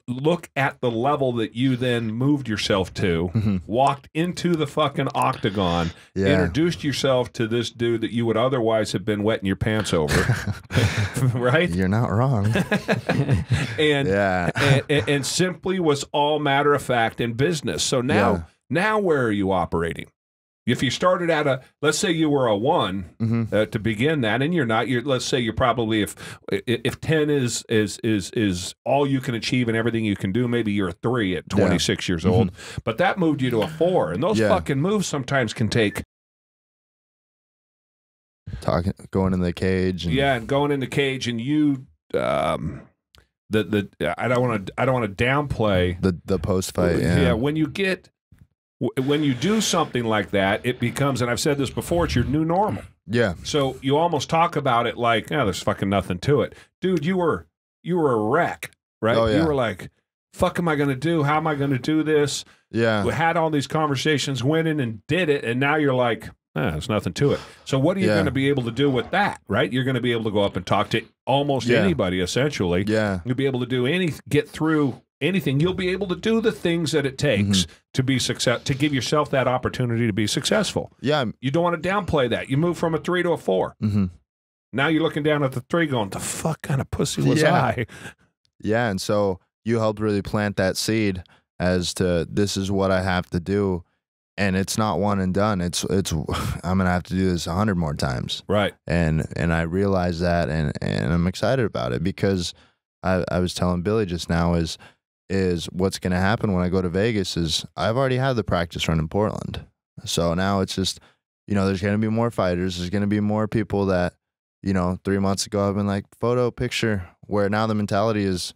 look at the level that you then moved yourself to, walked into the fucking octagon, introduced yourself to this dude that you would otherwise have been wetting your pants over, right? You're not wrong. and simply was all matter of fact in business. So now where are you operating? If you started at let's say you were a 1 to begin that, and you're not. Let's say you're probably if 10 is all you can achieve and everything you can do, maybe you're a 3 at 26 years old. But that moved you to a 4, and those fucking moves sometimes can take going in the cage. And going in the cage, and you I don't want to downplay the post fight. When you do something like that, it becomes, and I've said this before, it's your new normal. Yeah. So you almost talk about it like, there's fucking nothing to it. Dude, you were a wreck, right? Oh, yeah. You were like, fuck am I going to do? How am I going to do this? Yeah. We had all these conversations, went in and did it, and now you're like, there's nothing to it. So what are you going to be able to do with that, right? You're going to be able to go up and talk to almost anybody, essentially. Yeah. You'll be able to do get through anything. You'll be able to do the things that it takes to be to give yourself that opportunity to be successful. Yeah. You don't want to downplay that. You move from a 3 to a 4. Now you're looking down at the 3 going, the fuck kind of pussy was I? Yeah. And so you helped really plant that seed as to this is what I have to do. And it's not one and done. It's I'm going to have to do this 100 more times. Right. And I realize that, and I'm excited about it, because I was telling Billy just now is what's going to happen when I go to Vegas is I've already had the practice run in Portland. So now it's just, there's going to be more fighters. There's going to be more people that, 3 months ago I've been like, photo, picture, where now the mentality is,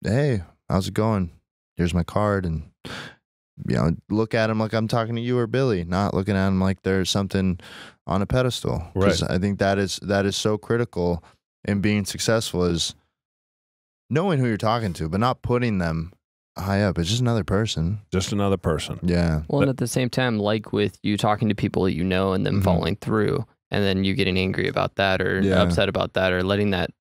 hey, how's it going? Here's my card. And, look at them like I'm talking to you or Billy, not looking at them like there's something on a pedestal. Right. I think that is so critical in being successful, is knowing who you're talking to, but not putting them high up. It's just another person. Just another person. Yeah. Well, and at the same time, like with you talking to people that you know and them following through, and then you getting angry about that or upset about that or letting that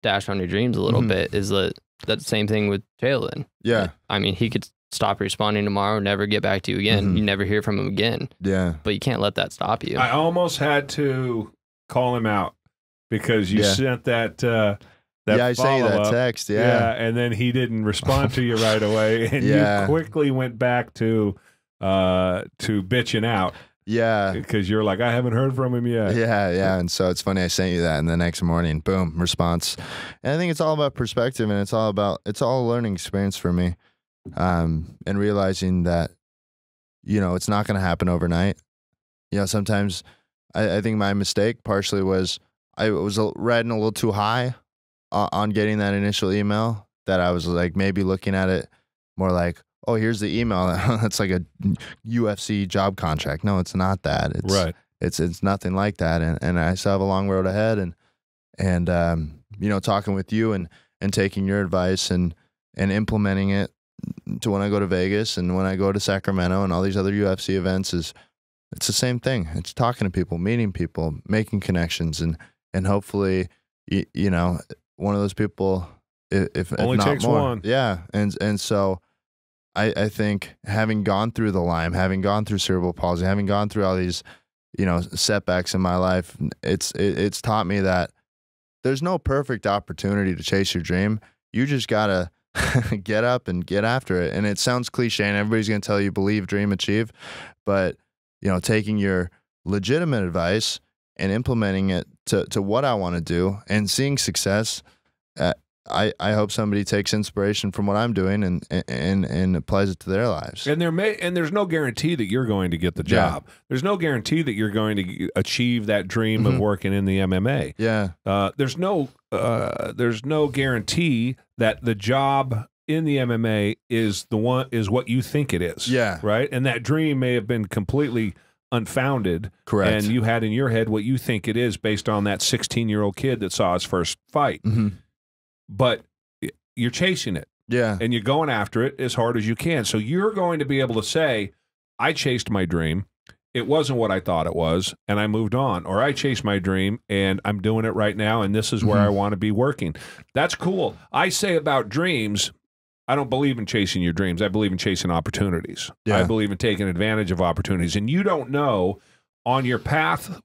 dash on your dreams a little bit, is that same thing with Jalen. Yeah. I mean, he could stop responding tomorrow, never get back to you again. You never hear from him again. Yeah. But you can't let that stop you. I almost had to call him out because you sent that I sent you that text. Yeah. And then he didn't respond to you right away, and you quickly went back to bitching out. Yeah. Because you're like, I haven't heard from him yet. Yeah. And so it's funny, I sent you that, and the next morning, boom, response. And I think it's all about perspective, and it's all a learning experience for me. And realizing that, it's not going to happen overnight. Sometimes I think my mistake partially was I was riding a little too high on getting that initial email, that I was like maybe looking at it more like, oh, here's the email. That's like a UFC job contract. No, it's not that. It's, right. It's nothing like that. And I still have a long road ahead. And talking with you and taking your advice and implementing it to when I go to Vegas and when I go to Sacramento and all these other UFC events, it's the same thing. It's talking to people, meeting people, making connections, and hopefully, one of those people, if only not takes more. one. Yeah. And so I think having gone through the Lyme, having gone through cerebral palsy, having gone through all these, setbacks in my life, it's taught me that there's no perfect opportunity to chase your dream. You just gotta get up and get after it. And it sounds cliche, and everybody's gonna tell you believe, dream, achieve, but taking your legitimate advice and implementing it to what I want to do and seeing success. I hope somebody takes inspiration from what I'm doing and applies it to their lives. And there's no guarantee that you're going to get the job. Yeah. There's no guarantee that you're going to achieve that dream of working in the MMA. Yeah. There's no guarantee that the job in the MMA is what you think it is. Yeah. Right. And that dream may have been completely unfounded. Correct. And you had in your head what you think it is based on that 16-year-old kid that saw his first fight. But you're chasing it. Yeah. And you're going after it as hard as you can. So you're going to be able to say, I chased my dream. It wasn't what I thought it was, and I moved on. Or I chased my dream, and I'm doing it right now, and this is where I want to be working. That's cool. I say about dreams, I don't believe in chasing your dreams. I believe in chasing opportunities. Yeah. I believe in taking advantage of opportunities. And you don't know, on your path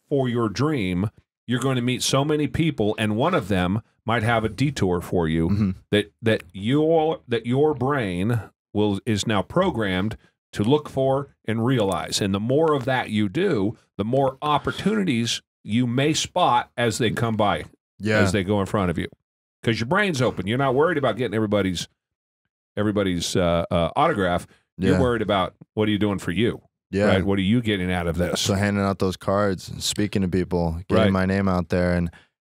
for your dream, you're going to meet so many people, and one of them might have a detour for you that your brain is now programmed to look for and realize. And the more of that you do, the more opportunities you may spot as they come by, as they go in front of you, because your brain's open. You're not worried about getting everybody's autograph. You're worried about, what are you doing for you? Yeah. Right? What are you getting out of this? So handing out those cards, speaking to people, getting my name out there,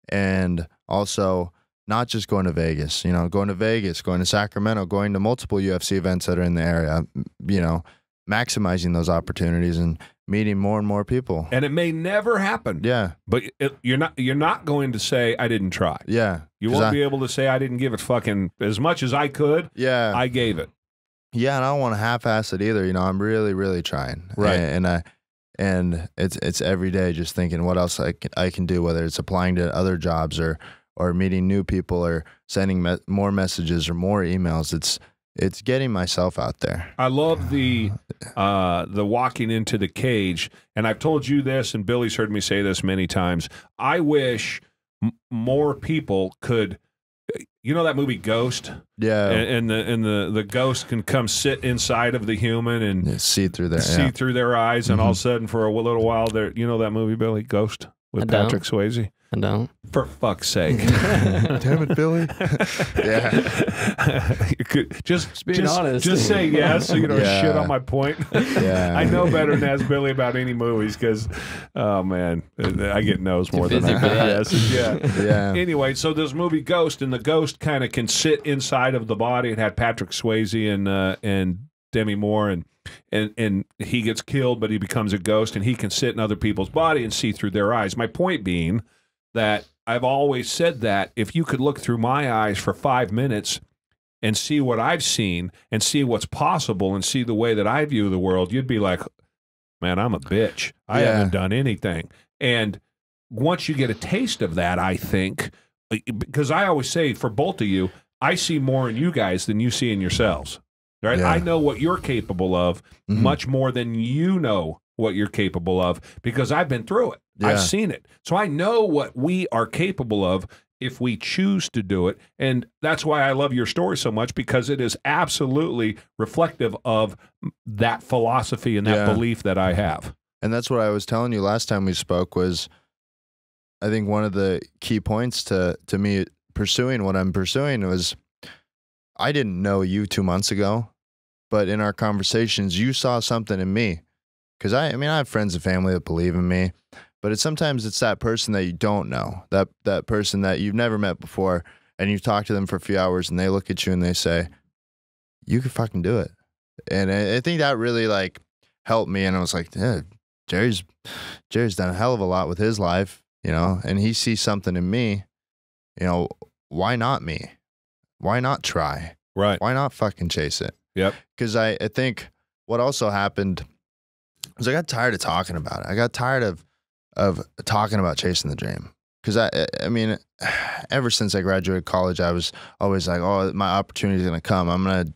and also not just going to Vegas, you know, going to Sacramento, going to multiple UFC events that are in the area, you know, maximizing those opportunities and meeting more and more people. And it may never happen. Yeah. But you're not going to say, I didn't try. Yeah. You won't be able to say, I didn't give it fucking as much as I could. Yeah. I gave it. Yeah, and I don't want to half-ass it either. You know, I'm really, really trying. Right. And it's every day just thinking what else I can do, whether it's applying to other jobs or meeting new people or sending more messages or more emails. It's getting myself out there. I love the walking into the cage, and I've told you this, and Billy's heard me say this many times. I wish more people could. You know that movie Ghost? Yeah. And the ghost can come sit inside of the human and see through their eyes, and all of a sudden for a little while there. You know that movie, Billy, Ghost, with Patrick Swayze? I don't. For fuck's sake. Damn it, Billy. You could just being honest. Just say yes so you don't shit on my point. Yeah. I know better than ask Billy about any movies because, oh man, I get no's more than I get yeses. Yeah. Anyway, so this movie Ghost, and the ghost kind of can sit inside of the body. It had Patrick Swayze and Demi Moore, and he gets killed, but he becomes a ghost, and he can sit in other people's body and see through their eyes. My point being that I've always said that if you could look through my eyes for 5 minutes and see what I've seen and see what's possible and see the way that I view the world, you'd be like, man, I'm a bitch. I haven't done anything. And once you get a taste of that, I think, because I always say for both of you, I see more in you guys than you see in yourselves. Right? I know what you're capable of much more than you know what you're capable of, because I've been through it. I've seen it. So I know what we are capable of if we choose to do it. And that's why I love your story so much, because it is absolutely reflective of that philosophy and that belief that I have. And that's what I was telling you last time we spoke was, I think one of the key points to me pursuing what I'm pursuing was, I didn't know you 2 months ago, but in our conversations, you saw something in me. Because I mean, I have friends and family that believe in me, but sometimes it's that person that you don't know, that person that you've never met before, and you've talked to them for a few hours, and they look at you and they say, you could fucking do it. And I think that really like helped me. And I was like, yeah, Jerry's done a hell of a lot with his life, you know, and he sees something in me, you know, why not me? Why not try? Right. Why not fucking chase it? Yep. Because I think what also happened was I got tired of talking about it. I got tired of talking about chasing the dream. Because I mean, ever since I graduated college, I was always like, oh, my opportunity is going to come. I'm going to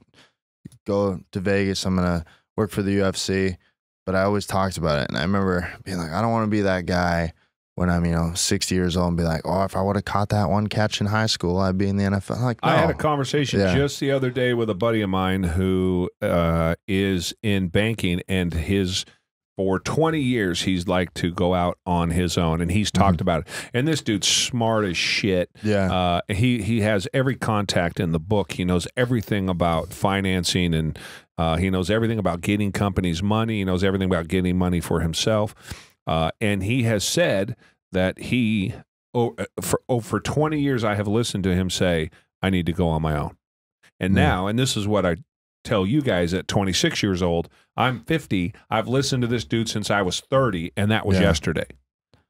go to Vegas. I'm going to work for the UFC. But I always talked about it. And I remember being like, I don't want to be that guy when I'm, you know, 60 years old and be like, oh, if I would have caught that one catch in high school, I'd be in the NFL. I'm like, no. I had a conversation just the other day with a buddy of mine who is in banking, and for 20 years, he's like to go out on his own, and he's talked about it. And this dude's smart as shit. Yeah. He has every contact in the book. He knows everything about financing, and he knows everything about getting companies money. He knows everything about getting money for himself. And he has said that for 20 years, I have listened to him say, I need to go on my own. And now, and this is what I tell you guys at 26 years old, I'm 50. I've listened to this dude since I was 30, and that was yesterday.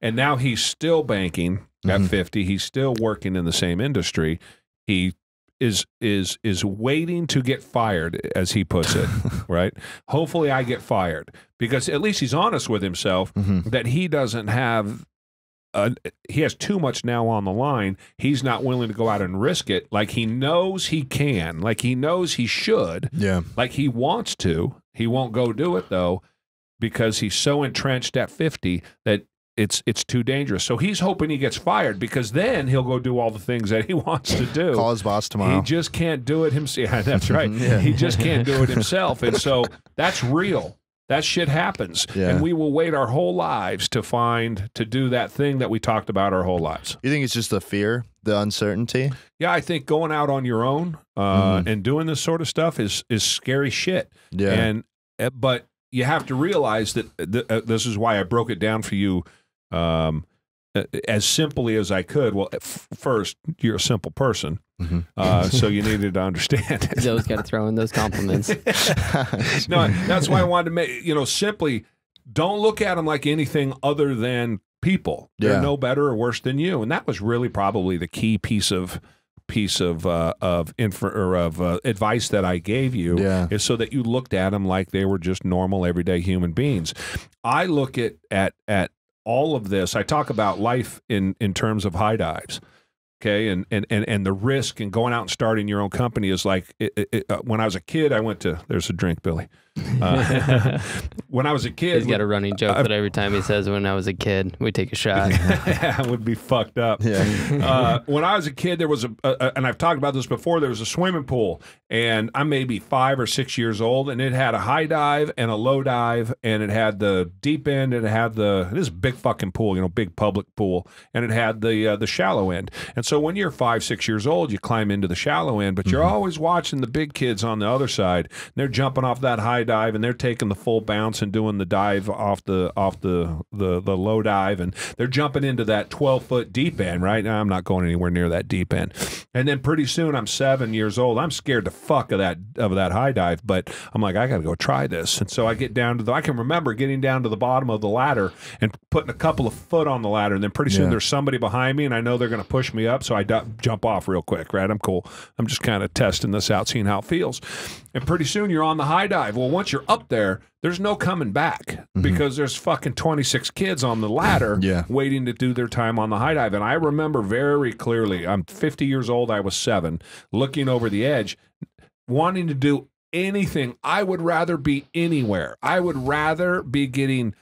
And now he's still banking at 50. He's still working in the same industry. He is waiting to get fired, as he puts it, right? Hopefully I get fired, because at least he's honest with himself that he doesn't have he has too much now on the line. He's not willing to go out and risk it. Like he knows he can, like he knows he should, like he wants to. He won't go do it though, because he's so entrenched at 50 that it's too dangerous. So he's hoping he gets fired, because then he'll go do all the things that he wants to do. Call his boss tomorrow. He just can't do it himself. Yeah, that's right. He just can't do it himself. And so that's real. That shit happens. And we will wait our whole lives to do that thing that we talked about our whole lives. You think it's just the fear, the uncertainty? Yeah, I think going out on your own and doing this sort of stuff is scary shit. Yeah. But you have to realize that this is why I broke it down for you as simply as I could. Well, first, you're a simple person, so you needed to understand it. You always got to throw in those compliments. No, that's why I wanted to make, simply don't look at them like anything other than people. They're no better or worse than you. And that was really probably the key piece of advice that I gave you, is so that you looked at them like they were just normal, everyday human beings. I look at all of this. I talk about life in terms of high dives. Okay, and the risk and going out and starting your own company is like when I was a kid, I went to, there's a drink, Billy. When I was a kid, he's got a running joke that every time he says "when I was a kid," we take a shot. It would be fucked up. When I was a kid, there was and I've talked about this before. There was a swimming pool, and I'm maybe 5 or 6 years old, and it had a high dive and a low dive, and it had the deep end, and it had this big fucking pool, big public pool, and it had the shallow end. And so when you're 5, 6 years old, you climb into the shallow end, but you're always watching the big kids on the other side. They're jumping off that high dive, and they're taking the full bounce and doing the dive off the low dive, and they're jumping into that 12-foot deep end. Right now, I'm not going anywhere near that deep end. And then pretty soon, I'm 7 years old. I'm scared to fuck of that high dive, but I'm like, I got to go try this. And so I get down to I can remember getting down to the bottom of the ladder and putting a couple of foot on the ladder, and then pretty soon there's somebody behind me, and I know they're going to push me up, so I jump off real quick. Right, I'm cool. I'm just kind of testing this out, seeing how it feels. And pretty soon you're on the high dive. Well, once you're up there, there's no coming back, because there's fucking 26 kids on the ladder waiting to do their time on the high dive. And I remember very clearly, I'm 50 years old, I was 7, looking over the edge, wanting to do anything. I would rather be anywhere. I would rather be getting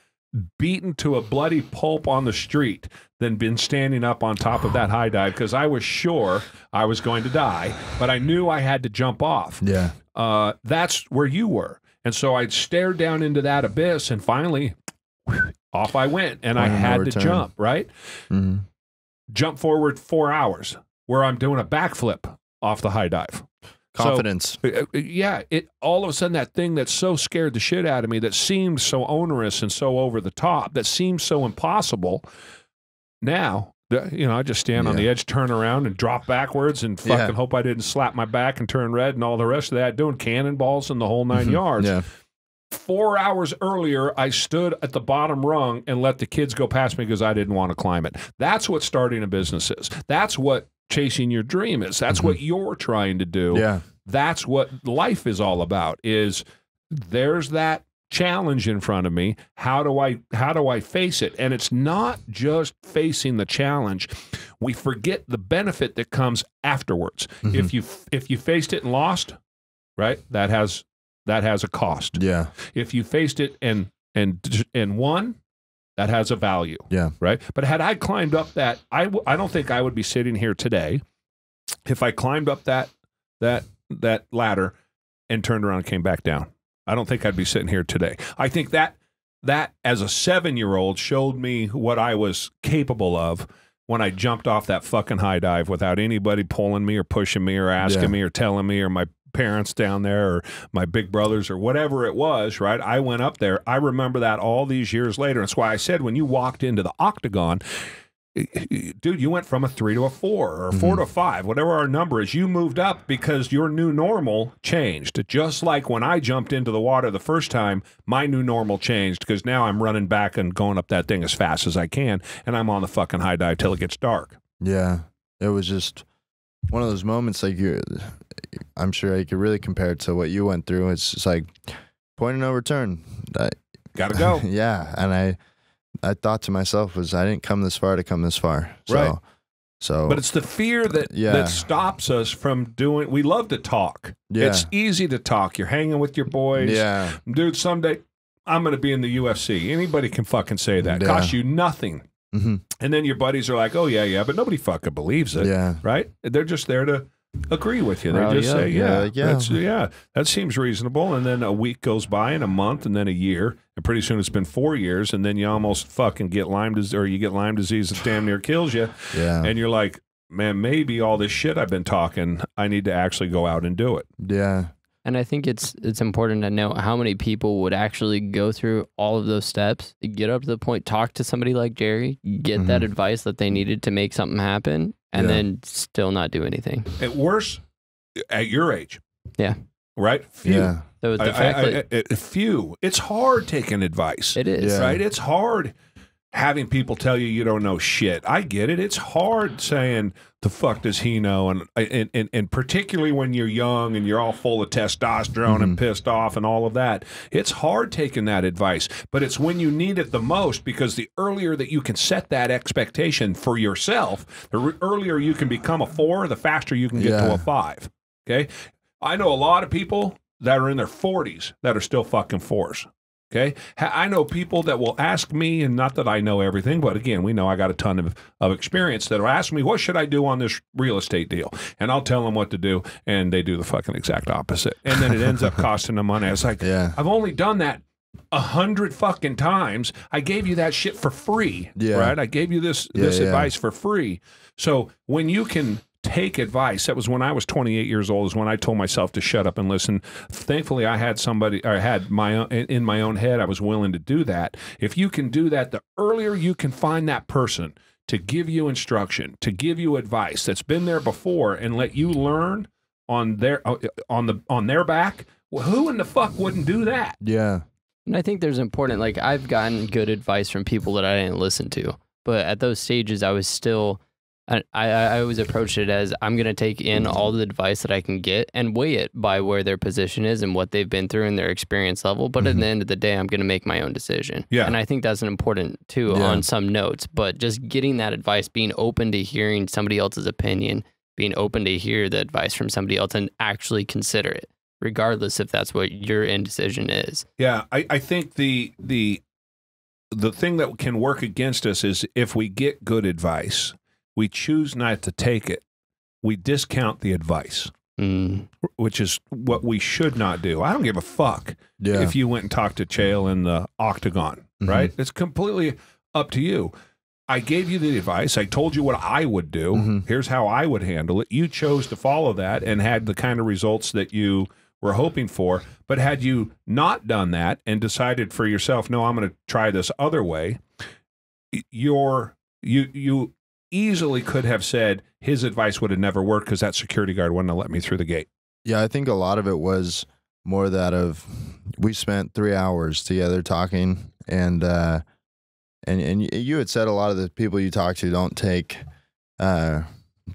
beaten to a bloody pulp on the street than been standing up on top of that high dive, because I was sure I was going to die, but I knew I had to jump off. That's where you were. And so I stared down into that abyss, and finally, off I went, and I had to jump, right? Jump forward 4 hours, where I'm doing a backflip off the high dive. Confidence. So, all of a sudden, that thing that so scared the shit out of me, that seemed so onerous and so over the top, that seemed so impossible, now, I just stand on the edge, turn around, and drop backwards, and fucking hope I didn't slap my back and turn red and all the rest of that, doing cannonballs and the whole 9 yards. 4 hours earlier, I stood at the bottom rung and let the kids go past me because I didn't want to climb it. That's what starting a business is. That's what chasing your dream is. That's what you're trying to do. That's what life is all about. Is there's that challenge in front of me. How do I face it? And it's not just facing the challenge. We forget the benefit that comes afterwards. If you faced it and lost, right? That has a cost. If you faced it and won, that has a value. Right. But had I climbed up that, I don't think I would be sitting here today if I climbed up that ladder and turned around and came back down. I don't think I'd be sitting here today. I think that as a 7-year-old showed me what I was capable of when I jumped off that fucking high dive without anybody pulling me or pushing me or asking me or telling me, or my parents down there or my big brothers or whatever it was, right? I went up there. I remember that all these years later. That's why I said when you walked into the octagon, dude, you went from a 3 to a 4 or a 4 to a 5, whatever our number is. You moved up because your new normal changed. Just like when I jumped into the water the first time, my new normal changed because now I'm running back and going up that thing as fast as I can, and I'm on the fucking high dive till it gets dark. Yeah, it was just one of those moments, like I'm sure I could really compare it to what you went through. It's just like point of no return. Gotta go. Yeah, and I thought to myself was, I didn't come this far to come this far. Right. So, but it's the fear that stops us from doing. We love to talk. Yeah. It's easy to talk. You're hanging with your boys. Yeah. Dude, someday I'm going to be in the UFC. Anybody can fucking say that. It costs you nothing. Mm-hmm. And then your buddies are like, oh, yeah, but nobody fucking believes it. Yeah. Right? They're just there to agree with you. They just say, that seems reasonable. And then a week goes by, and a month, and then a year, and pretty soon it's been 4 years, and then you almost fucking get Lyme disease, or you get Lyme disease that damn near kills you. Yeah. And you're like, man, maybe all this shit I've been talking, I need to actually go out and do it. Yeah. And I think it's important to know how many people would actually go through all of those steps, get up to the point, talk to somebody like Jerry, get that advice that they needed to make something happen, and then still not do anything. At worst, at your age. Yeah. Right? Few. Yeah. So the fact that few. It's hard taking advice. It is. Right? It's hard having people tell you don't know shit. I get it. It's hard saying, the fuck does he know? And particularly when you're young and you're all full of testosterone and pissed off and all of that, it's hard taking that advice. But it's when you need it the most, because the earlier that you can set that expectation for yourself, the earlier you can become a 4, the faster you can get to a 5. Okay? I know a lot of people that are in their 40s that are still fucking 4s. Okay, I know people that will ask me, and not that I know everything, but again, we know I got a ton of experience, that will ask me, what should I do on this real estate deal? And I'll tell them what to do, and they do the fucking exact opposite. And then it ends up costing them money. I was like, I've only done that 100 fucking times. I gave you that shit for free, right? I gave you this advice for free. So when you can take advice, that was when I was 28 years old, is when I told myself to shut up and listen. Thankfully, I had somebody, or I had my own, in my own head, I was willing to do that. If you can do that, the earlier you can find that person to give you instruction, to give you advice that's been there before, and let you learn on their back, well, who in the fuck wouldn't do that? Yeah. And I think there's important, like, I've gotten good advice from people that I didn't listen to, but at those stages, I was still, I always approached it as, I'm going to take in all the advice that I can get and weigh it by where their position is and what they've been through and their experience level. But at the end of the day, I'm going to make my own decision. Yeah. And I think that's an important too on some notes, but just getting that advice, being open to hearing somebody else's opinion, being open to hear the advice from somebody else and actually consider it, regardless if that's what your indecision is. Yeah. I think the thing that can work against us is if we get good advice, we choose not to take it, we discount the advice, which is what we should not do. I don't give a fuck if you went and talked to Chael in the octagon, right? It's completely up to you. I gave you the advice. I told you what I would do. Here's how I would handle it. You chose to follow that and had the kind of results that you were hoping for. But had you not done that and decided for yourself, no, I'm going to try this other way, you easily could have said his advice would have never worked because that security guard wouldn't have let me through the gate. Yeah, I think a lot of it was more that of, we spent 3 hours together talking, and you had said a lot of the people you talk to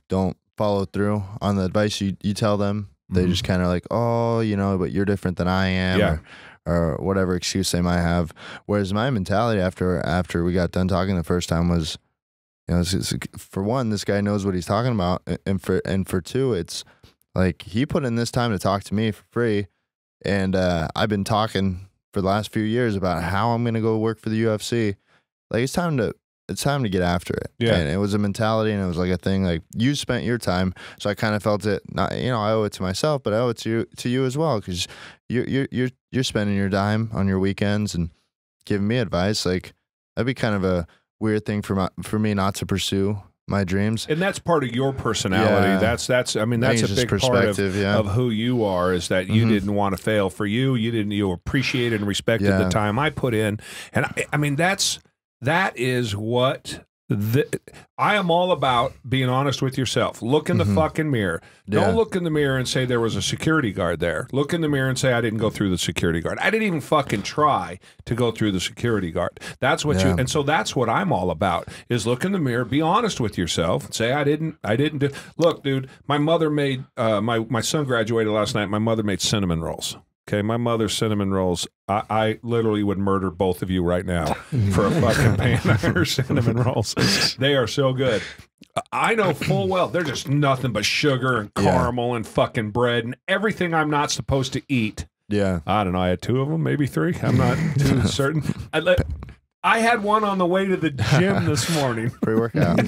don't follow through on the advice you tell them. They just kind of like, oh, you know, but you're different than I am, or whatever excuse they might have. Whereas my mentality after we got done talking the first time was, you know, for one, this guy knows what he's talking about, and for two, it's like, he put in this time to talk to me for free, and I've been talking for the last few years about how I'm gonna go work for the UFC. Like, it's time to get after it. Yeah, and it was a mentality, and it was like a thing. Like, you spent your time, so I kind of felt it. Not, you know, I owe it to myself, but I owe it to you as well, because you're spending your time on your weekends and giving me advice. Like, that'd be kind of a weird thing for me not to pursue my dreams. And that's part of your personality. I mean, that's a big part of who you are, is that you didn't want to fail. For you, you appreciated and respected the time I put in. And I mean, that is what I am all about, being honest with yourself. Look in the fucking mirror. Don't look in the mirror and say there was a security guard there. Look in the mirror and say, I didn't go through the security guard. I didn't even fucking try to go through the security guard. That's what and so that's what I'm all about, is look in the mirror, be honest with yourself, and say, I didn't do. Look, dude, my mother made, my son graduated last night. My mother made cinnamon rolls. Okay, my mother's cinnamon rolls. I literally would murder both of you right now for a fucking pan of her cinnamon rolls. They are so good. I know full well they're just nothing but sugar and caramel and fucking bread and everything I'm not supposed to eat. Yeah. I don't know. I had 2 of them, maybe 3. I'm not too certain. I had one on the way to the gym this morning. Pre-workout.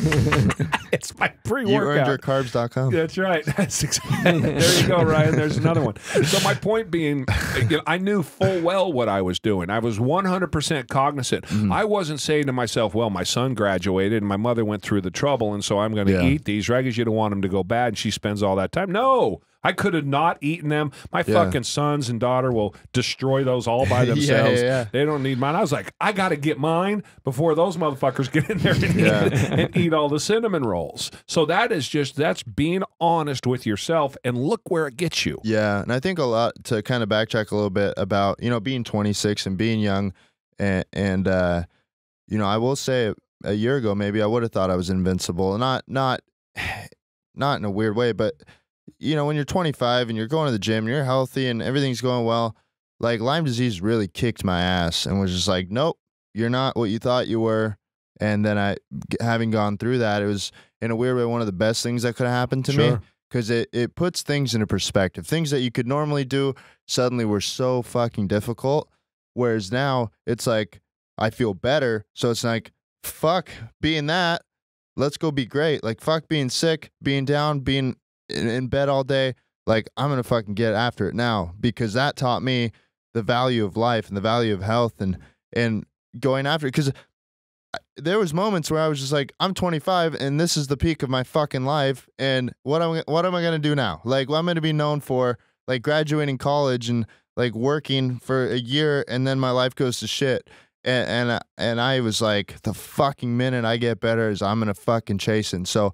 It's my pre-workout. You earned your carbs.com. That's right. That's exactly. There you go, Ryan. There's another one. So my point being, I knew full well what I was doing. I was 100% cognizant. I wasn't saying to myself, well, my son graduated and my mother went through the trouble, and so I'm going to eat these, right? Because you don't want them to go bad, and she spends all that time. No. I could have not eaten them. My fucking sons and daughter will destroy those all by themselves. They don't need mine. I was like, I got to get mine before those motherfuckers get in there and eat all the cinnamon rolls. So that's being honest with yourself, and look where it gets you. Yeah, and I think a lot, to kind of backtrack a little bit about, being 26 and being young, and I will say a year ago maybe I would have thought I was invincible, not in a weird way, but when you're 25 and you're going to the gym and you're healthy and everything's going well, like Lyme disease really kicked my ass and was just like, nope, you're not what you thought you were. And then having gone through that, it was in a weird way one of the best things that could have happened to me, because it puts things into perspective. Things that you could normally do suddenly were so fucking difficult. Whereas now it's like, I feel better. So it's like, fuck being that. Let's go be great. Like, fuck being sick, being down, being in bed all day. Like, I'm gonna fucking get after it now, because that taught me the value of life and the value of health and going after it. Because there was moments where I was just like, I'm 25 and this is the peak of my fucking life, and what am I gonna do now? Like, what I'm gonna be known for, like graduating college and like working for a year, and then my life goes to shit. And I was like, the fucking minute I get better is I'm gonna fucking chase it. So,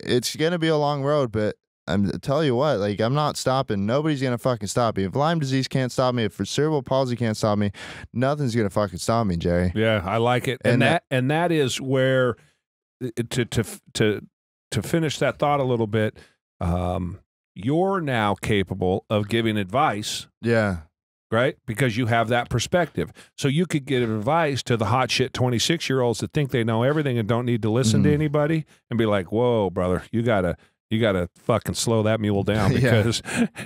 it's going to be a long road, but I'm tell you what, like, I'm not stopping. Nobody's going to fucking stop me. If Lyme disease can't stop me, if cerebral palsy can't stop me, nothing's going to fucking stop me, Jerry. Yeah, I like it. And that is where, to finish that thought a little bit, you're now capable of giving advice. Yeah. Right? Because you have that perspective. So you could give advice to the hot shit 26-year-olds that think they know everything and don't need to listen to anybody, and be like, whoa, brother, you gotta fucking slow that mule down, because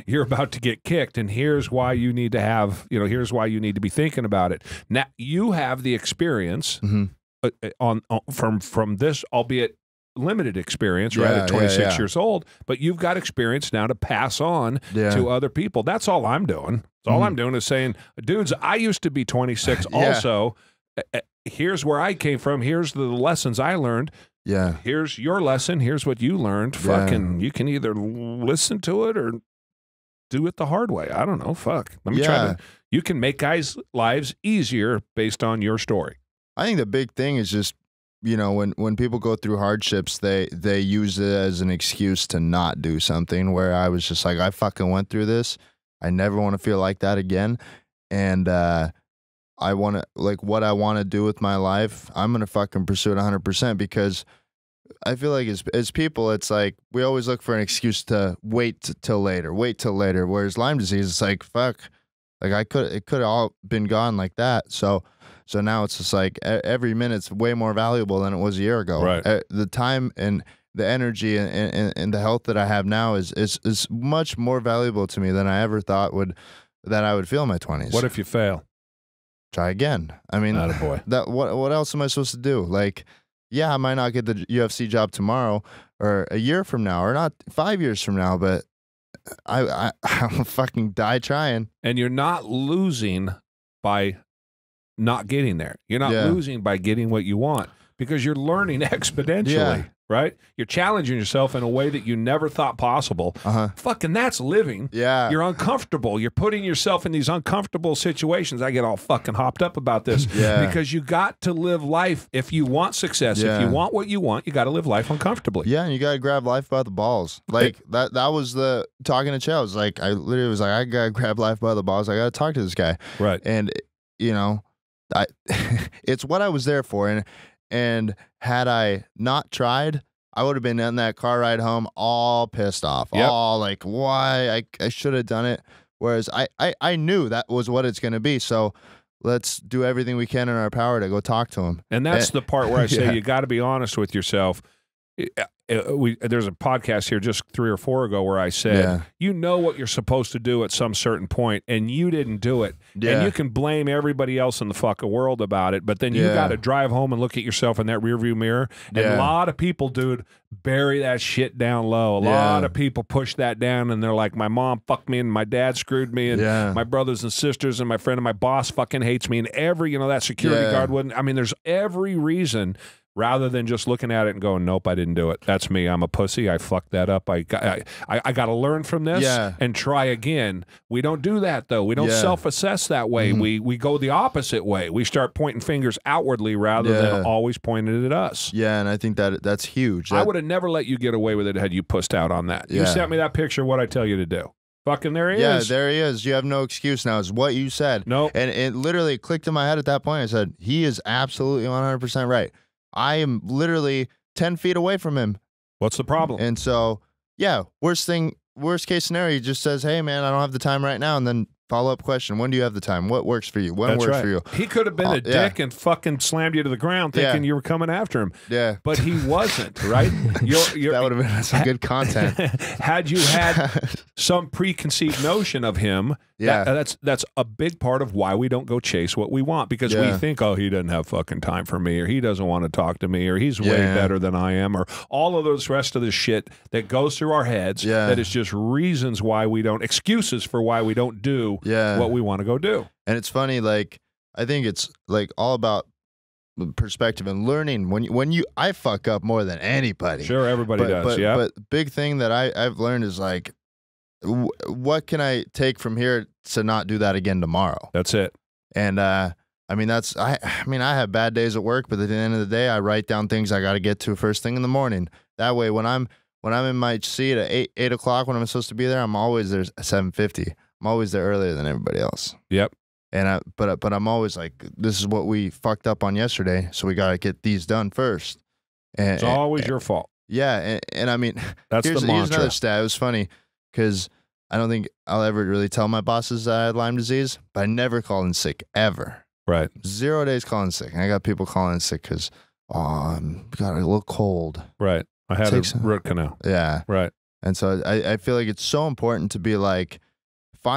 you're about to get kicked, and here's why you need to have, here's why you need to be thinking about it. Now, you have the experience from this, albeit limited experience, right, at 26 years old, but you've got experience now to pass on to other people. That's all I'm doing. All I'm doing is saying, dudes, I used to be 26 also. Here's where I came from. Here's the lessons I learned. Yeah. Here's your lesson. Here's what you learned. Fucking, you can either listen to it or do it the hard way. I don't know. Fuck. Let me try to. You can make guys' lives easier based on your story. I think the big thing is just, when people go through hardships, they use it as an excuse to not do something, where I was just like, I fucking went through this. I never want to feel like that again. And I want to, like, what I want to do with my life, I'm going to fucking pursue it 100%, because I feel like as people, it's like we always look for an excuse to wait till later. Whereas Lyme disease, it's like, fuck, like it could have all been gone like that. So now it's just like every minute's way more valuable than it was a year ago. Right. The time and the energy and the health that I have now is much more valuable to me than I ever thought that I would feel in my 20s. What if you fail? Try again. I mean, attaboy. What else am I supposed to do? Like, yeah, I might not get the UFC job tomorrow or a year from now or not 5 years from now, but I'll fucking die trying. And you're not losing by not getting there. You're not losing by getting what you want, because you're learning exponentially. Right? You're challenging yourself in a way that you never thought possible. Fucking that's living. Yeah. You're uncomfortable. You're putting yourself in these uncomfortable situations. I get all fucking hopped up about this. Because you got to live life if you want success. If you want what you want, you got to live life uncomfortably. Yeah, and you got to grab life by the balls. Like, that was the talking to Chell. Was like, I literally was like, I got to grab life by the balls. I got to talk to this guy. Right. And, it's what I was there for. And had I not tried, I would have been on that car ride home all pissed off, all like, why? I should have done it. Whereas I knew that was what it's going to be. So let's do everything we can in our power to go talk to him. And that's the part where I say you got to be honest with yourself. There's a podcast here just 3 or 4 ago where I said, you know what you're supposed to do at some certain point, and you didn't do it. And you can blame everybody else in the fucking world about it, but then you got to drive home and look at yourself in that rearview mirror. And a lot of people, dude, bury that shit down low. A lot of people push that down, and they're like, my mom fucked me, and my dad screwed me, and my brothers and sisters, and my friend and my boss fucking hates me, and that security guard wouldn't. I mean, there's every reason. Rather than just looking at it and going, nope, I didn't do it. That's me. I'm a pussy. I fucked that up. I got to learn from this and try again. We don't do that, though. We don't self-assess that way. We go the opposite way. We start pointing fingers outwardly rather than always pointing it at us. Yeah, and I think that's huge. I would have never let you get away with it had you pussed out on that. You sent me that picture. What'd I tell you to do? Fucking there he is. Yeah, there he is. You have no excuse now. Is what you said. Nope. And it literally clicked in my head at that point. I said, he is absolutely 100% right. I am literally 10 feet away from him. What's the problem? And so, yeah, worst case scenario, he just says, hey, man, I don't have the time right now. And then follow-up question, when do you have the time? What works for you? When works for you? He could have been a dick and fucking slammed you to the ground thinking you were coming after him. Yeah. But he wasn't, right? That would have been some good content. Had you had some preconceived notion of him, that's a big part of why we don't go chase what we want, because we think, oh, he doesn't have fucking time for me, or he doesn't want to talk to me, or he's way better than I am, or all of those rest of the shit that goes through our heads that is just reasons why we don't, excuses for why we don't do what we want to go do. And it's funny, like, I think it's like all about perspective and learning. I fuck up more than anybody. Sure, everybody does. But big thing that I've learned is like, what can I take from here to not do that again tomorrow? That's it. And I mean, I have bad days at work, but at the end of the day, I write down things I got to get to first thing in the morning. That way, when I'm in my seat at 8 o'clock when I'm supposed to be there, I'm always there at 7:50. I'm always there earlier than everybody else. Yep. And but I'm always like, this is what we fucked up on yesterday, so we got to get these done first. And it's always your fault. Yeah, and I mean, that's the mantra. Here's another stat. It was funny because I don't think I'll ever really tell my bosses that I had Lyme disease, but I never called in sick ever. Right. 0 days calling sick. And I got people calling in sick because got a little cold. Right. I had a root canal. Yeah. Right. And so I feel like it's so important to be like,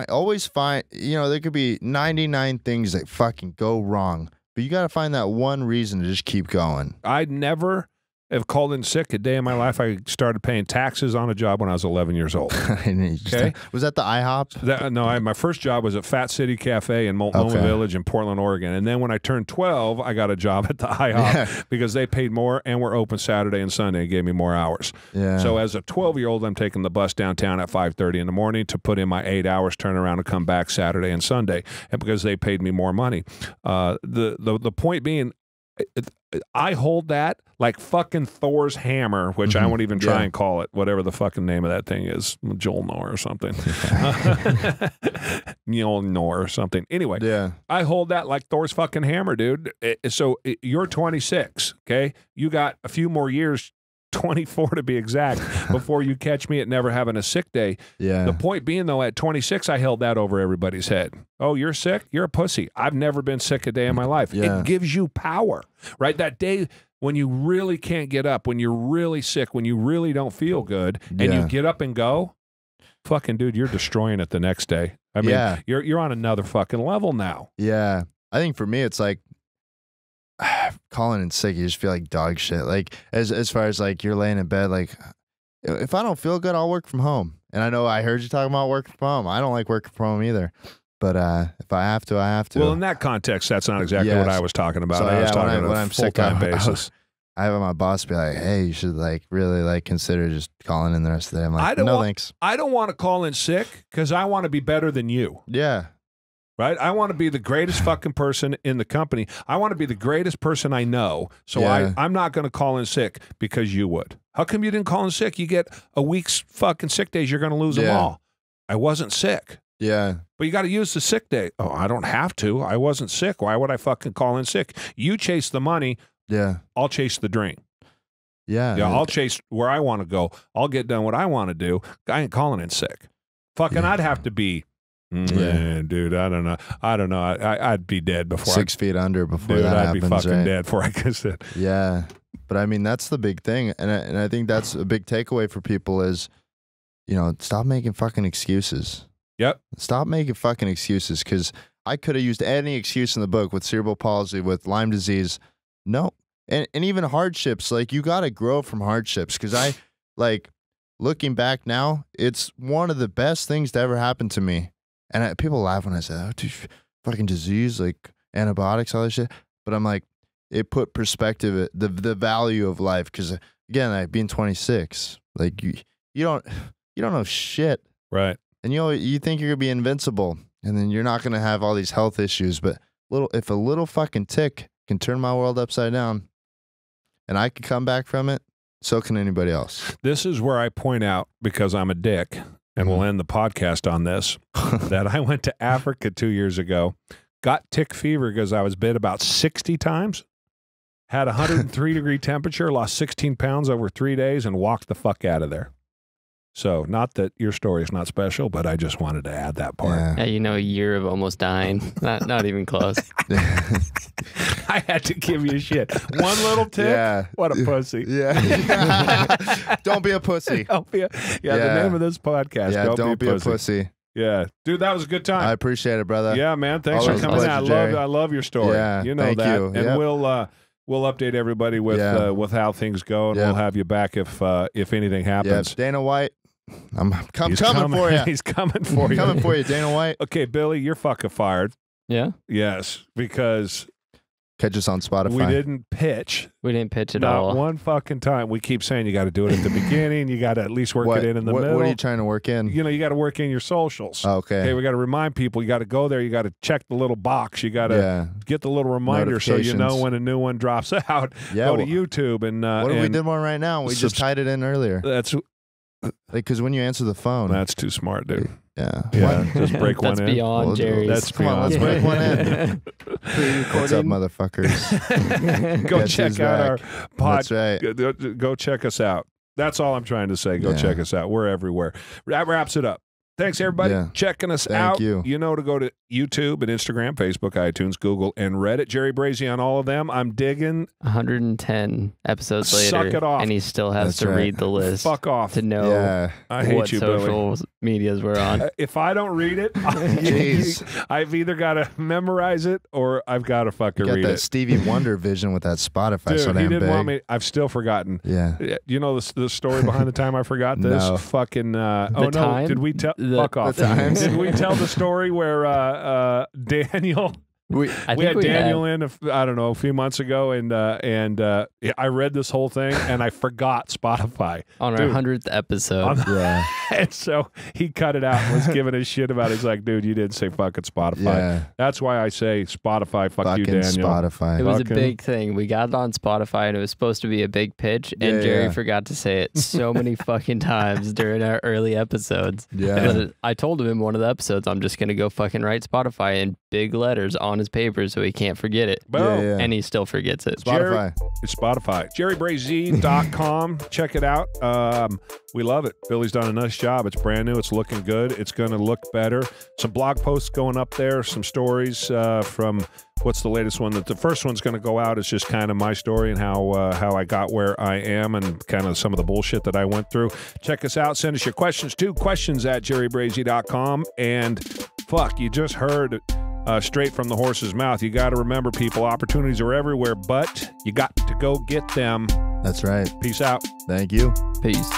always find, there could be 99 things that fucking go wrong, but you got to find that one reason to just keep going. I'd never have called in sick a day in my life. I started paying taxes on a job when I was 11 years old. Okay. Was that the IHOP? No, my first job was at Fat City Cafe in Multnomah Village in Portland, Oregon. And then when I turned 12, I got a job at the IHOP because they paid more and were open Saturday and Sunday and gave me more hours. Yeah. So as a 12-year-old, I'm taking the bus downtown at 5:30 in the morning to put in my 8 hours, turn around and come back Saturday and Sunday, and because they paid me more money. The point being, I hold that like fucking Thor's hammer, which I won't even try and call it, whatever the fucking name of that thing is, Mjolnir or something. Mjolnir or something. Anyway, I hold that like Thor's fucking hammer, dude. So you're 26, okay? You got a few more years, 24 to be exact, before you catch me at never having a sick day. Yeah. The point being, though, at 26, I held that over everybody's head. Oh, you're sick? You're a pussy. I've never been sick a day in my life. It gives you power, right? That day when you really can't get up, when you're really sick, when you really don't feel good, and you get up and go, fucking dude, you're destroying it the next day. I mean, you're on another fucking level now. Yeah. I think for me, it's like, calling in sick, you just feel like dog shit. Like as far as like you're laying in bed, like if I don't feel good, I'll work from home. And I know I heard you talking about working from home. I don't like working from home either. But if I have to, I have to. Well, in that context, that's not exactly what I was talking about. So, I was talking about a full-time basis. I have my boss be like, hey, you should like really like consider just calling in the rest of the day. I'm like, no thanks. I don't want to call in sick because I want to be better than you. Yeah. Right? I want to be the greatest fucking person in the company. I want to be the greatest person I know. So I'm not going to call in sick because you would. How come you didn't call in sick? You get a week's fucking sick days, you're going to lose them all. I wasn't sick. Yeah. But you got to use the sick day. Oh, I don't have to. I wasn't sick. Why would I fucking call in sick? You chase the money. Yeah. I'll chase the dream. Yeah. Yeah. I'll chase where I want to go. I'll get done what I want to do. I ain't calling in sick. Fucking I'd have to be Man, dude, I don't know. I'd be dead before 6 feet under before that I'd happens. be fucking right? dead before I could sit. Yeah, but I mean that's the big thing, and I think that's a big takeaway for people is, stop making fucking excuses. Yep. Stop making fucking excuses, because I could have used any excuse in the book with cerebral palsy, with Lyme disease. No, and even hardships. Like, you got to grow from hardships, because looking back now, it's one of the best things to ever happen to me. And people laugh when I say, "Oh, dude, fucking disease, like antibiotics, all that shit." But I'm like, it put perspective, the value of life. Because again, being 26, like you don't know shit, right? And you think you're gonna be invincible, and then you're not gonna have all these health issues. But if a little fucking tick can turn my world upside down, and I can come back from it, so can anybody else. This is where I point out, because I'm a dick, and we'll end the podcast on this, that I went to Africa 2 years ago, got tick fever because I was bit about 60 times, had 103-degree temperature, lost 16 pounds over 3 days, and walked the fuck out of there. So, not that your story is not special, but I just wanted to add that part. Yeah, a year of almost dying. Not even close. I had to give you shit. One little tip. Yeah. What a pussy. Yeah. Don't be a pussy. The name of this podcast. Yeah, don't be a pussy. Yeah. Dude, that was a good time. I appreciate it, brother. Yeah, man. Thanks for coming out. I love your story. Yeah, thank that. You. And we'll update everybody with how things go, and we'll have you back if anything happens. Dana White. I'm coming for you. He's coming for you. Coming for you, Dana White. Okay, Billy, you're fucking fired. Yeah? Yes, because catch us on Spotify. We didn't pitch. We didn't pitch at Not all. one fucking time. We keep saying you got to do it at the beginning. You got to at least work it in the middle. What are you trying to work in? You got to work in your socials. Okay. Okay, we got to remind people. You got to go there. You got to check the little box. You got to get the little reminder so you know when a new one drops out. Yeah, go to YouTube and what if we did one right now? We just tied it in earlier. That's because when you answer the phone, that's too smart, dude. Yeah. Just break one in. That's beyond Jerry's. That's Come on, let's break one in. What's up, motherfuckers? Go check out our pod. That's right. Go check us out. That's all I'm trying to say. Go check us out. We're everywhere. That wraps it up. Thanks, everybody, checking us out. Thank you. To go to YouTube and Instagram, Facebook, iTunes, Google, and Reddit. Jerry Brazie on all of them. I'm digging. 110 episodes later. Suck it off. And he still has to read the list. Fuck off. To know I hate what you, social Billy. medias we're on. If I don't read it, I've either got to memorize it or I've got to fucking read it. Got that Stevie Wonder vision with that Spotify. Dude, so damn he didn't big. want me. I've still forgotten. Yeah. You know the story behind the time I forgot this? No. Fucking. Time? Did we tell? Fuck off. The times. Did we tell the story where Daniel? We had Daniel in a few months ago, and I read this whole thing and I forgot Spotify on our 100th episode. And so he cut it out and was giving his shit about it. He's like, dude, you didn't say fucking Spotify. Yeah. That's why I say Spotify. Fuck you, Daniel. Spotify. It was a big thing. We got it on Spotify and it was supposed to be a big pitch, and Jerry forgot to say it so many fucking times during our early episodes. Yeah. Uh-huh. I told him in one of the episodes, I'm just going to go fucking write Spotify in big letters on his paper so he can't forget it. And he still forgets it. Spotify. It's Spotify. JerryBrazie.com. Check it out. We love it. Billy's done a nice job. It's brand new. It's looking good. It's going to look better. Some blog posts going up there. Some stories from what's the latest one? The first one's going to go out. It's just kind of my story and how I got where I am and kind of some of the bullshit that I went through. Check us out. Send us your questions to questions@jerrybrazie.com. And fuck, you just heard straight from the horse's mouth. You got to remember, people, opportunities are everywhere, but you got to go get them. That's right. Peace out. Thank you. Peace.